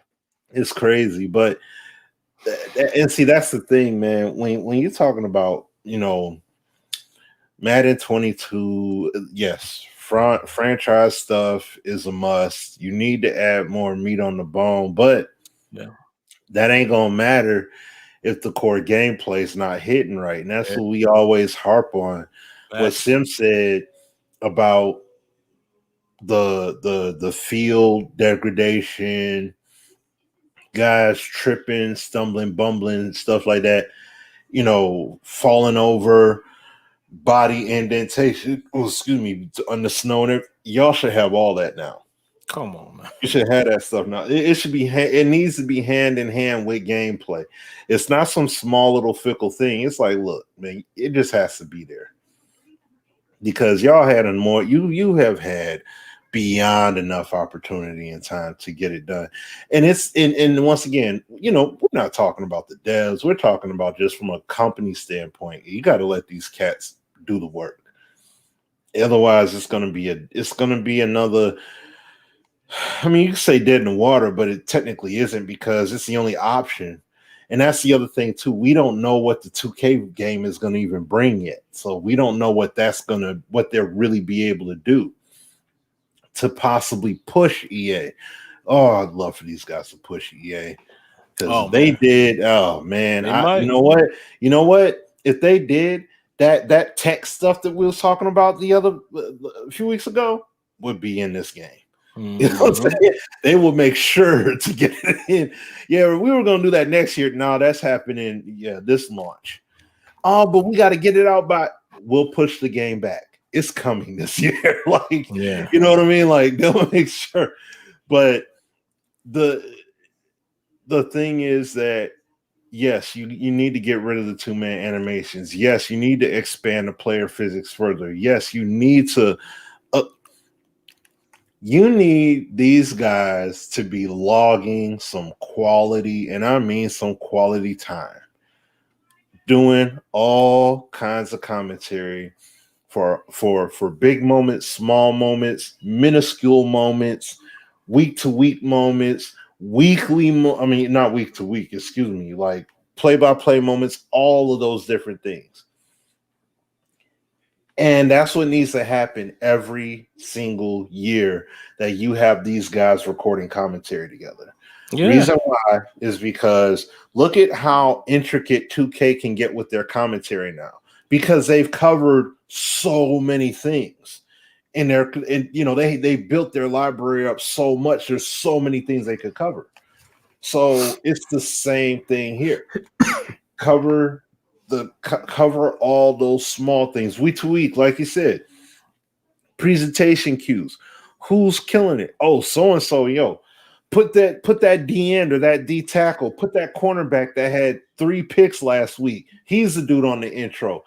It's crazy, but and see, that's the thing, man. When you're talking about, you know, Madden 22, yes, franchise stuff is a must. You need to add more meat on the bone, but that ain't gonna matter if the core gameplay is not hitting right. And that's what we always harp on. What Sim said about the field degradation, guys tripping, stumbling, bumbling, stuff like that, you know, falling over, body indentation, on the snow. And y'all should have all that now. Come on, man. You should have that stuff now. It should be. It needs to be hand in hand with gameplay. It's not some small little fickle thing. It's like, look, man, it just has to be there because y'all had a more. You have had beyond enough opportunity and time to get it done. And it's and once again, you know, we're not talking about the devs. We're talking about just from a company standpoint. You got to let these cats do the work. Otherwise, it's going to be another. I mean, you can say dead in the water, but it technically isn't because it's the only option. And that's the other thing too. We don't know what the 2K game is going to even bring yet. So we don't know what they'll really be able to do to possibly push EA. Oh, I'd love for these guys to push EA because they did. Oh man, you know what? If they did that tech stuff that we was talking about a few weeks ago would be in this game. You know what I'm saying? They will make sure to get it in. Yeah, we were gonna do that next year. No, that's happening. Yeah, this launch. Oh, but we got to get it out by. We'll push the game back. It's coming this year. Like, you know what I mean? Like, they'll make sure. But the thing is that yes, you need to get rid of the 2-man animations. Yes, you need to expand the player physics further. Yes, you need to. You need these guys to be logging some quality, and I mean some quality time, doing all kinds of commentary for big moments, small moments, minuscule moments, week-to-week moments, not week-to-week, excuse me, like play-by-play moments, all of those different things. And that's what needs to happen every single year that you have these guys recording commentary together. Yeah. Reason why is because look at how intricate 2K can get with their commentary now because they've covered so many things. And they built their library up so much. There's so many things they could cover. So it's the same thing here. Cover all those small things week to week, like you said. Presentation cues. Who's killing it? Oh, so and so, put that D end or that D tackle. Put that cornerback that had 3 picks last week. He's the dude on the intro.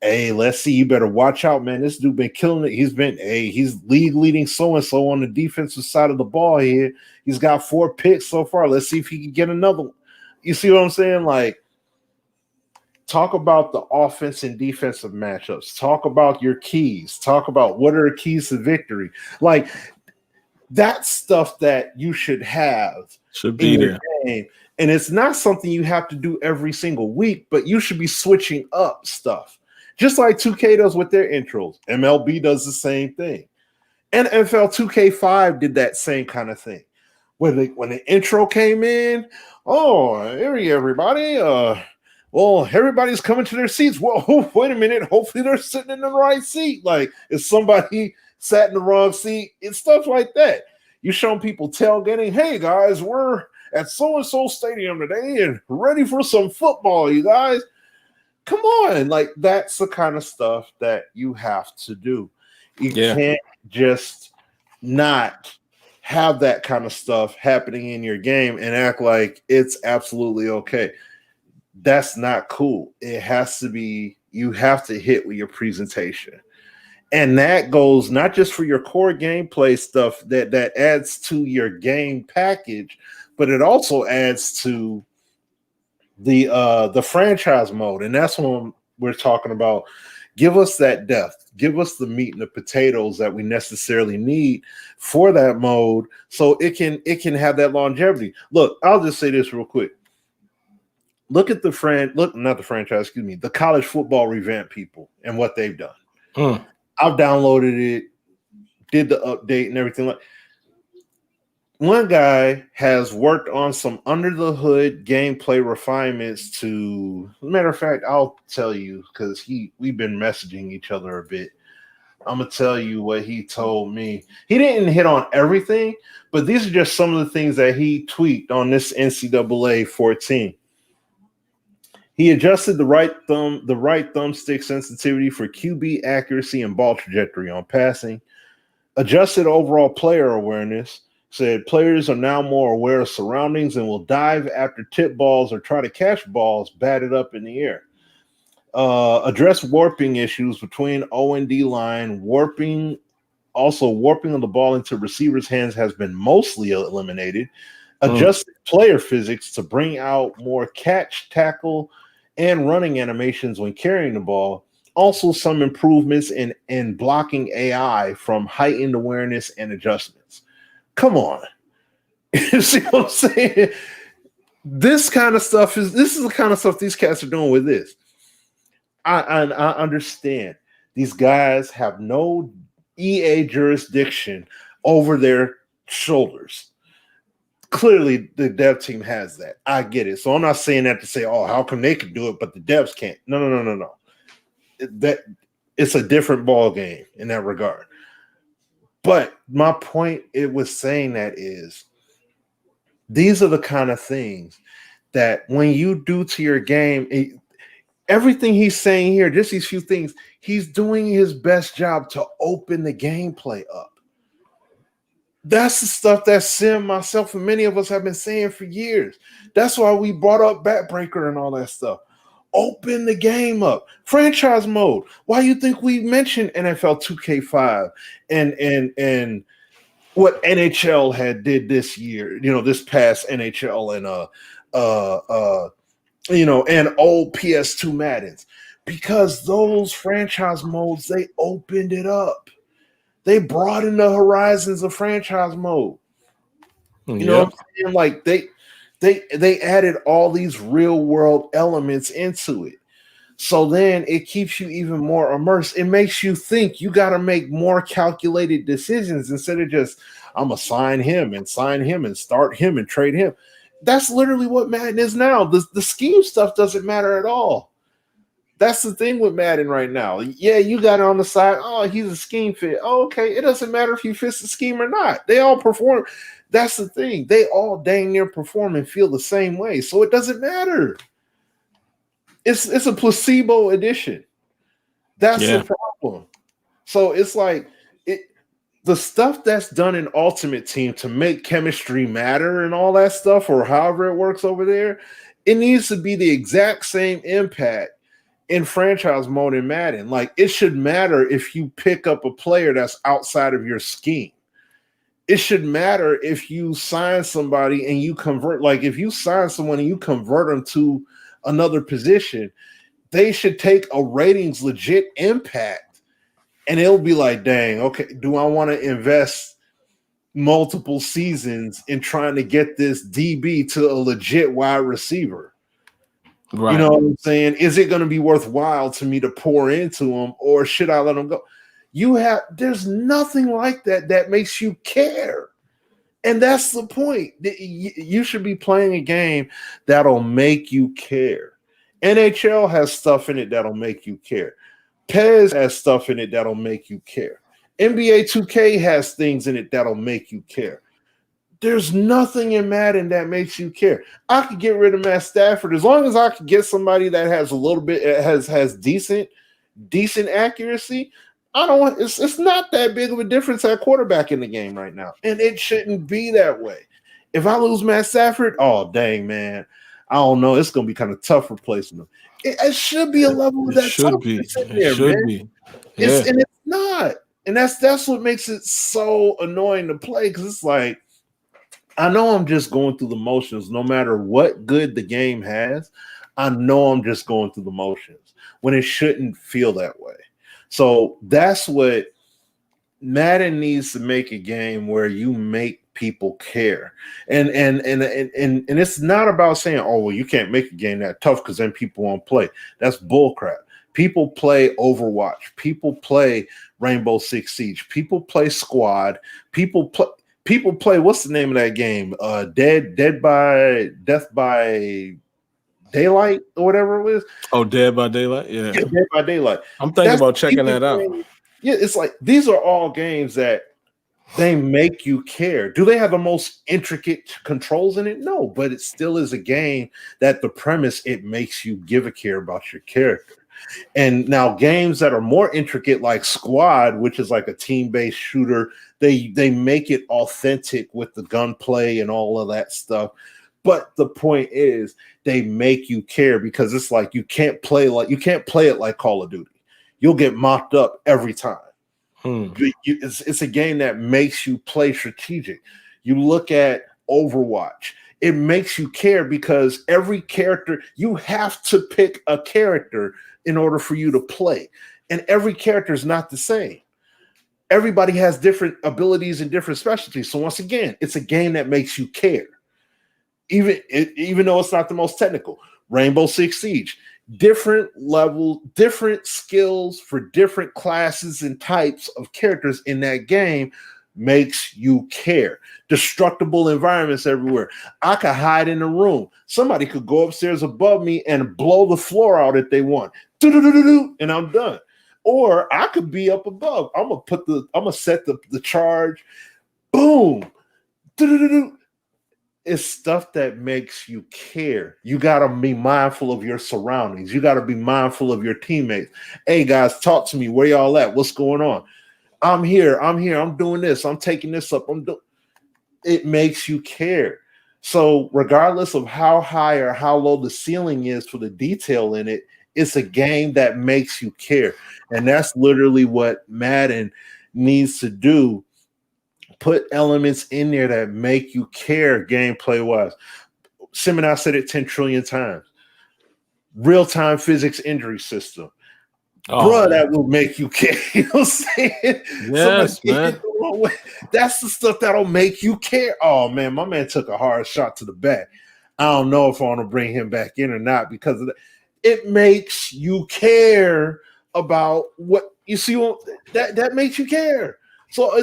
Hey, let's see. You better watch out, man. This dude been killing it. He's league leading so and so on the defensive side of the ball here. He's got 4 picks so far. Let's see if he can get another one. You see what I'm saying? Like, talk about the offense and defensive matchups. Talk about your keys. Talk about what are the keys to victory. Like, that's stuff that you should have. Should be there. Game. And it's not something you have to do every single week, but you should be switching up stuff. Just like 2K does with their intros. MLB does the same thing. And NFL 2K5 did that same kind of thing. When the intro came in, everybody. Everybody's coming to their seats. Well, wait a minute. Hopefully they're sitting in the right seat. Like, if somebody sat in the wrong seat, it's stuff like that. You showing people tailgating. Hey, guys, we're at so-and-so stadium today and ready for some football, you guys. Come on. Like, that's the kind of stuff that you have to do. You can't just not have that kind of stuff happening in your game and act like it's absolutely okay. That's not cool. It has to be, you have to hit with your presentation. And that goes not just for your core gameplay stuff that adds to your game package, but it also adds to the franchise mode. And that's when we're talking about. Give us that depth. Give us the meat and the potatoes that we necessarily need for that mode, so it can have that longevity. Look, I'll just say this real quick. Look at the college football revamp people and what they've done. I've downloaded it, did the update and everything. One guy has worked on some under the hood gameplay refinements to, matter of fact, I'll tell you, because we've been messaging each other a bit. I'm going to tell you what he told me. He didn't hit on everything, but these are just some of the things that he tweaked on this NCAA 14. He adjusted the right thumbstick sensitivity for QB accuracy and ball trajectory on passing. Adjusted overall player awareness. Said players are now more aware of surroundings and will dive after tip balls or try to catch balls batted up in the air. Address warping issues between O and D line. Warping of the ball into receivers' hands has been mostly eliminated. Adjusted player physics to bring out more catch, tackle, and running animations when carrying the ball. Also, some improvements in blocking AI from heightened awareness and adjustments. Come on. You see what I'm saying? This is the kind of stuff these cats are doing with this. I understand. These guys have no EA jurisdiction over their shoulders. Clearly, the dev team has that. I get it. So I'm not saying that to say, how come they can do it, but the devs can't? No. It's a different ball game in that regard. But my point it was saying that is, these are the kind of things that when you do to your game, everything he's saying here, just these few things, he's doing his best job to open the gameplay up. That's the stuff that Sim, myself, and many of us have been saying for years. That's why we brought up Backbreaker and all that stuff. Open the game up. Franchise mode. Why you think we mentioned NFL 2K5 and what NHL did this year? This past NHL and old PS2 Maddens, because those franchise modes, they opened it up. They broadened the horizons of franchise mode. You know what I'm saying? Like they added all these real world elements into it. So then it keeps you even more immersed. It makes you think. You got to make more calculated decisions instead of just, I'm going to sign him and start him and trade him. That's literally what Madden is now. The scheme stuff doesn't matter at all. That's the thing with Madden right now. Yeah, you got it on the side. Oh, he's a scheme fit. Oh, okay. It doesn't matter if he fits the scheme or not. They all perform. That's the thing. They all dang near perform and feel the same way. So it doesn't matter. It's a placebo edition. That's the problem. So it's like the stuff that's done in Ultimate Team to make chemistry matter and all that stuff, or however it works over there, it needs to be the exact same impact in franchise mode in Madden. Like, it should matter if you pick up a player that's outside of your scheme. It should matter if you sign somebody and you convert. Like, if you sign someone and you convert them to another position, they should take a ratings legit impact. And it'll be like, dang, okay, do I want to invest multiple seasons in trying to get this DB to a legit wide receiver? Right. You know what I'm saying? Is it going to be worthwhile to me to pour into him, or should I let him go? There's nothing like that makes you care. And that's the point. You should be playing a game that'll make you care. NHL has stuff in it that'll make you care. PES has stuff in it that'll make you care. NBA 2K has things in it that'll make you care. There's nothing in Madden that makes you care. I could get rid of Matt Stafford as long as I could get somebody that has a little bit has decent accuracy. It's not that big of a difference at quarterback in the game right now, and it shouldn't be that way. If I lose Matt Stafford, oh dang man, I don't know. It's gonna be kind of tough replacing him. It should be a level of that. It should be. It should be. Yeah. And it's not, and that's what makes it so annoying to play, because it's like, I know I'm just going through the motions. No matter what good the game has, I know I'm just going through the motions when it shouldn't feel that way. So that's what Madden needs to make a game where you make people care. And it's not about saying, oh, well, you can't make a game that tough because then people won't play. That's bullcrap. People play Overwatch. People play Rainbow Six Siege. People play Squad. People play, what's the name of that game? Death by Daylight or whatever it is. Oh, Dead by Daylight? Yeah. Dead by Daylight. I'm thinking about checking that out. Yeah, it's like, these are all games that they make you care. Do they have the most intricate controls in it? No, but it still is a game that the premise, it makes you give a care about your character. And now games that are more intricate, like Squad, which is like a team-based shooter, they make it authentic with the gunplay and all of that stuff. But the point is, they make you care, because it's like you can't play it like Call of Duty. You'll get mopped up every time. It's a game that makes you play strategic. You look at Overwatch. It makes you care because every character, you have to pick a character in order for you to play. And every character is not the same. Everybody has different abilities and different specialties. So once again, it's a game that makes you care. Even though it's not the most technical. Rainbow Six Siege, different level, different skills for different classes and types of characters in that game makes you care. Destructible environments everywhere. I could hide in a room. Somebody could go upstairs above me and blow the floor out if they want. And I'm done. Or I could be up above. I'm gonna set the charge. Boom. It's stuff that makes you care. You got to be mindful of your surroundings. You got to be mindful of your teammates. Hey, guys, talk to me. Where y'all at? What's going on? I'm here. I'm doing this. I'm taking this up. It makes you care. So regardless of how high or how low the ceiling is for the detail in it, it's a game that makes you care. And that's literally what Madden needs to do. Put elements in there that make you care gameplay wise. Sim and I said it 10 trillion times. Real-time physics injury system. Bro, that will make you care. You know what I'm saying? Yes, man. That's the stuff that'll make you care. Oh, man, my man took a hard shot to the back. I don't know if I want to bring him back in or not because of that. It makes you care about what you see. That makes you care. So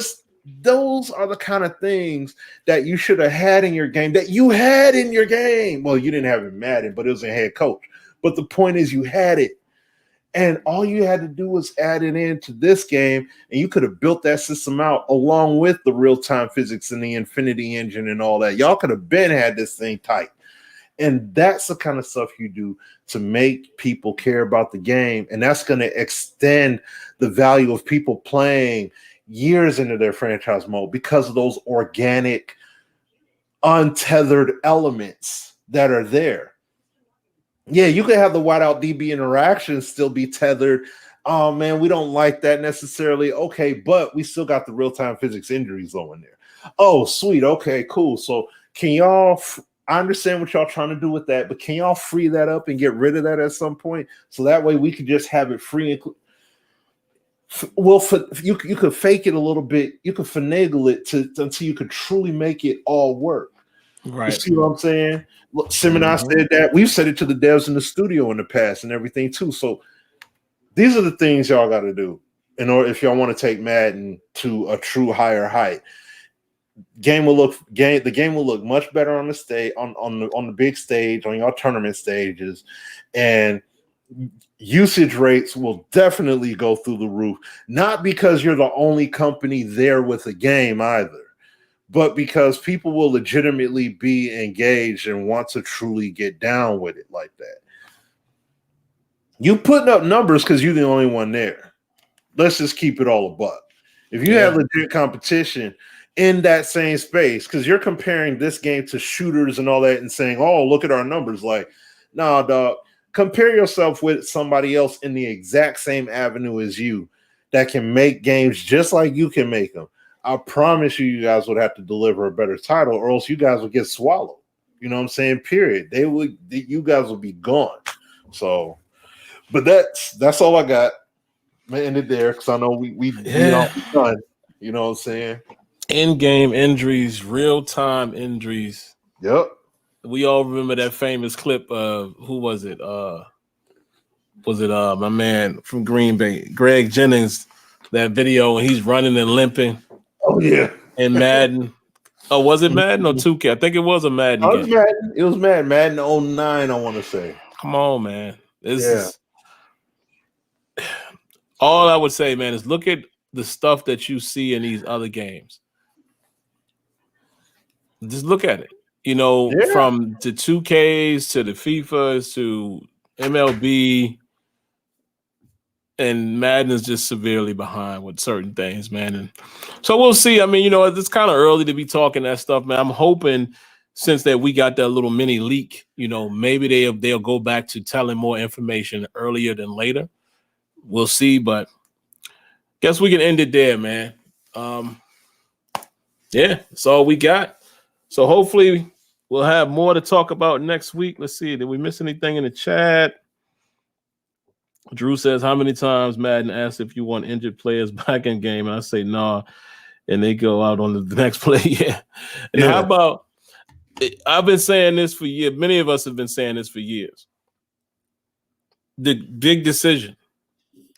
those are the kind of things that you should have had in your game, that you had in your game. Well, you didn't have it Madden, but it was a head coach. But the point is, you had it. And all you had to do was add it into this game, and you could have built that system out along with the real-time physics and the Infinity Engine and all that. Y'all could have had this thing tight. And that's the kind of stuff you do to make people care about the game. And that's going to extend the value of people playing years into their franchise mode because of those organic, untethered elements that are there. Yeah, you could have the wideout DB interactions still be tethered. Oh man, we don't like that necessarily. Okay, but we still got the real-time physics injuries on there. Oh, sweet. Okay, cool. So can y'all I understand what y'all trying to do with that, but can y'all free that up and get rid of that at some point? So that way we could just have it free and you could fake it a little bit. You could finagle it until you could truly make it all work. Right. You see what I'm saying? Look, Sim and I said that. We've said it to the devs in the studio in the past and everything too. So these are the things y'all got to do in order if y'all want to take Madden to a true higher height. The game will look much better on the stage on the big stage, on your tournament stages, and usage rates will definitely go through the roof. Not because you're the only company there with a game either, but because people will legitimately be engaged and want to truly get down with it like that. You putting up numbers because you're the only one there. Let's just keep it all a buck. If you have legit competition in that same space, because you're comparing this game to shooters and all that and saying, oh, look at our numbers. Like, nah, dog. Compare yourself with somebody else in the exact same avenue as you that can make games just like you can make them. I promise you guys would have to deliver a better title, or else you guys would get swallowed. You know what I'm saying? Period. You guys will be gone. So, but that's all I got. I'm gonna end it there because I know we all done. You know what I'm saying? In-game injuries, real-time injuries. Yep. We all remember that famous clip of who was it? Was it my man from Green Bay, Greg Jennings? That video and he's running and limping. Oh yeah. In Madden. Oh, was it Madden or 2K? I think it was a Madden game. It was Madden. Madden 09, I want to say. Come on, man. This is all I would say, man, is look at the stuff that you see in these other games. Just look at it. You know, from the 2Ks to the FIFAs to MLB, and Madden is just severely behind with certain things, man. And so we'll see. I mean, you know, it's kind of early to be talking that stuff, man. I'm hoping since that we got that little mini leak, you know, maybe they'll go back to telling more information earlier than later. We'll see, but guess we can end it there, man. Yeah, that's all we got. So hopefully we'll have more to talk about next week. Let's see. Did we miss anything in the chat? Drew says, how many times Madden asks if you want injured players back in game? And I say, nah. And they go out on the next play. Yeah. And how about, I've been saying this for years. Many of us have been saying this for years. The big decision.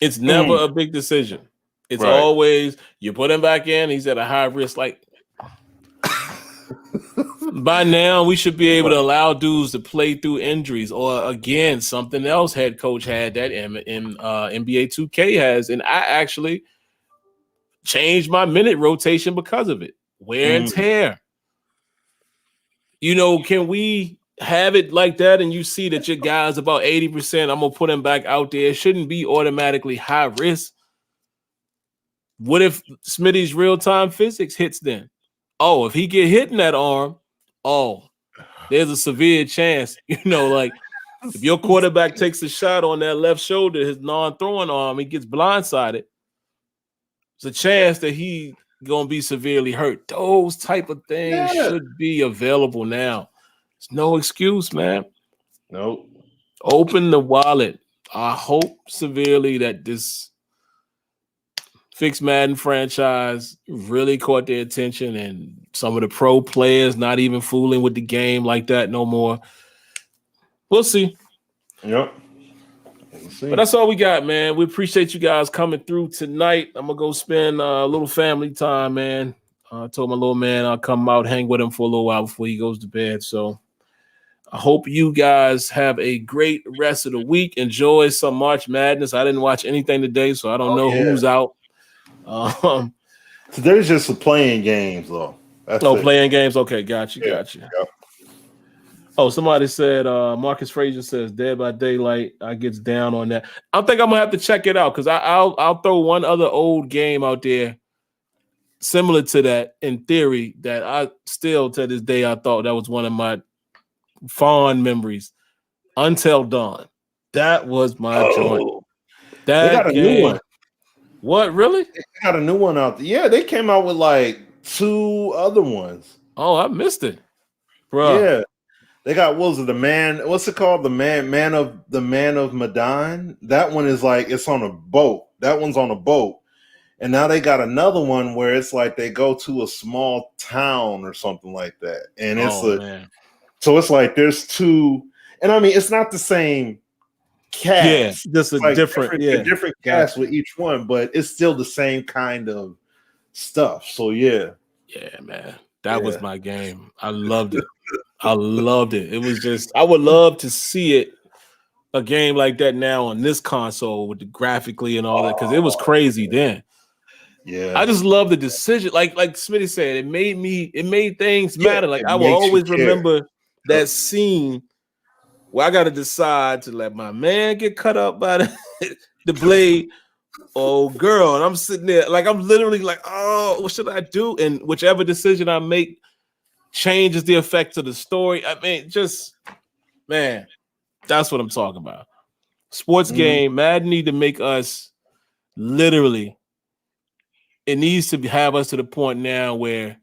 It's never a big decision. It's always, you put him back in, he's at a high risk. Like, by now, we should be able to allow dudes to play through injuries, or again, something else head coach had that in NBA 2K has, and I actually changed my minute rotation because of it. Wear and tear. You know, can we have it like that? And you see that your guy's about 80%. I'm gonna put him back out there. It shouldn't be automatically high risk. What if Smitty's real-time physics hits then? Oh, if he get hit in that arm, there's a severe chance, you know, like if your quarterback takes a shot on that left shoulder, his non-throwing arm, he gets blindsided. There's a chance that he gonna be severely hurt. Those type of things should be available now. It's no excuse, man. Nope. Open the wallet. I hope severely that this Fixed Madden franchise really caught their attention, and some of the pro players not even fooling with the game like that no more. We'll see. Yep. We'll see. But that's all we got, man. We appreciate you guys coming through tonight. I'm going to go spend a little family time, man. I told my little man I'll come out, hang with him for a little while before he goes to bed. So I hope you guys have a great rest of the week. Enjoy some March Madness. I didn't watch anything today, so I don't know who's out. So there's just some playing games, though. Playing games. Okay, got you. Yep. Oh, somebody said Marcus Frazier says Dead by Daylight. I gets down on that. I think I'm gonna have to check it out because I'll throw one other old game out there similar to that in theory that I still to this day I thought that was one of my fond memories. Until Dawn. That was my joint. That they got a new one. What, really? They got a new one out there. Yeah, they came out with like 2 other ones. Oh, I missed it, bro. Yeah, they got what's it called? The man of Madden. That one is like it's on a boat. That one's on a boat, and now they got another one where it's like they go to a small town or something like that, and it's so it's like there's 2, and I mean it's not the same cast. Yeah, just a like different cast with each one, but it's still the same kind of stuff. So yeah, man, that was my game. I loved it. I loved it. It was just I would love to see it a game like that now on this console with the graphically and all that because it was crazy then. Yeah, I just love the decision. Like Smitty said, it made things matter. Like I will always remember that scene where I got to decide to let my man get cut up by the blade. Oh, girl. And I'm sitting there like I'm literally like, oh, what should I do? And whichever decision I make changes the effect of the story. I mean, just man, that's what I'm talking about. Sports game, Madden need to make us literally. It needs to have us to the point now where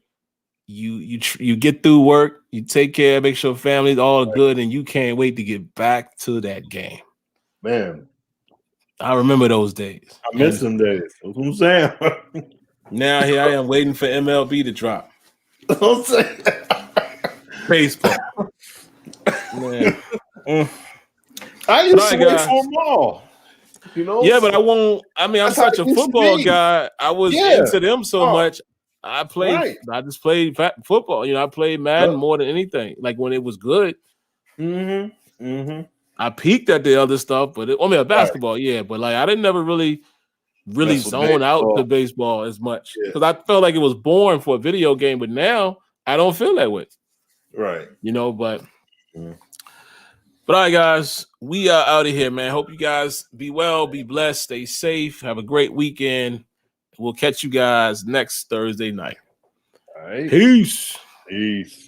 you get through work, you take care, make sure family's all good, and you can't wait to get back to that game. Man, I remember those days. I miss them days. That's what I'm saying. Now here I am waiting for MLB to drop. Baseball. Man. I used to wait for them all. You know? Yeah, but I won't. I mean, I'm such a football guy. I was into them so much. I played. I just played football. You know, I played Madden more than anything. Like when it was good. I peaked at the other stuff, but basketball, yeah. But like I didn't never really zone out the baseball as much because I felt like it was boring for a video game. But now I don't feel that way. Right. You know, but. But all right, guys, we are out of here, man. Hope you guys be well, be blessed, stay safe, have a great weekend. We'll catch you guys next Thursday night. All right. Peace. Peace.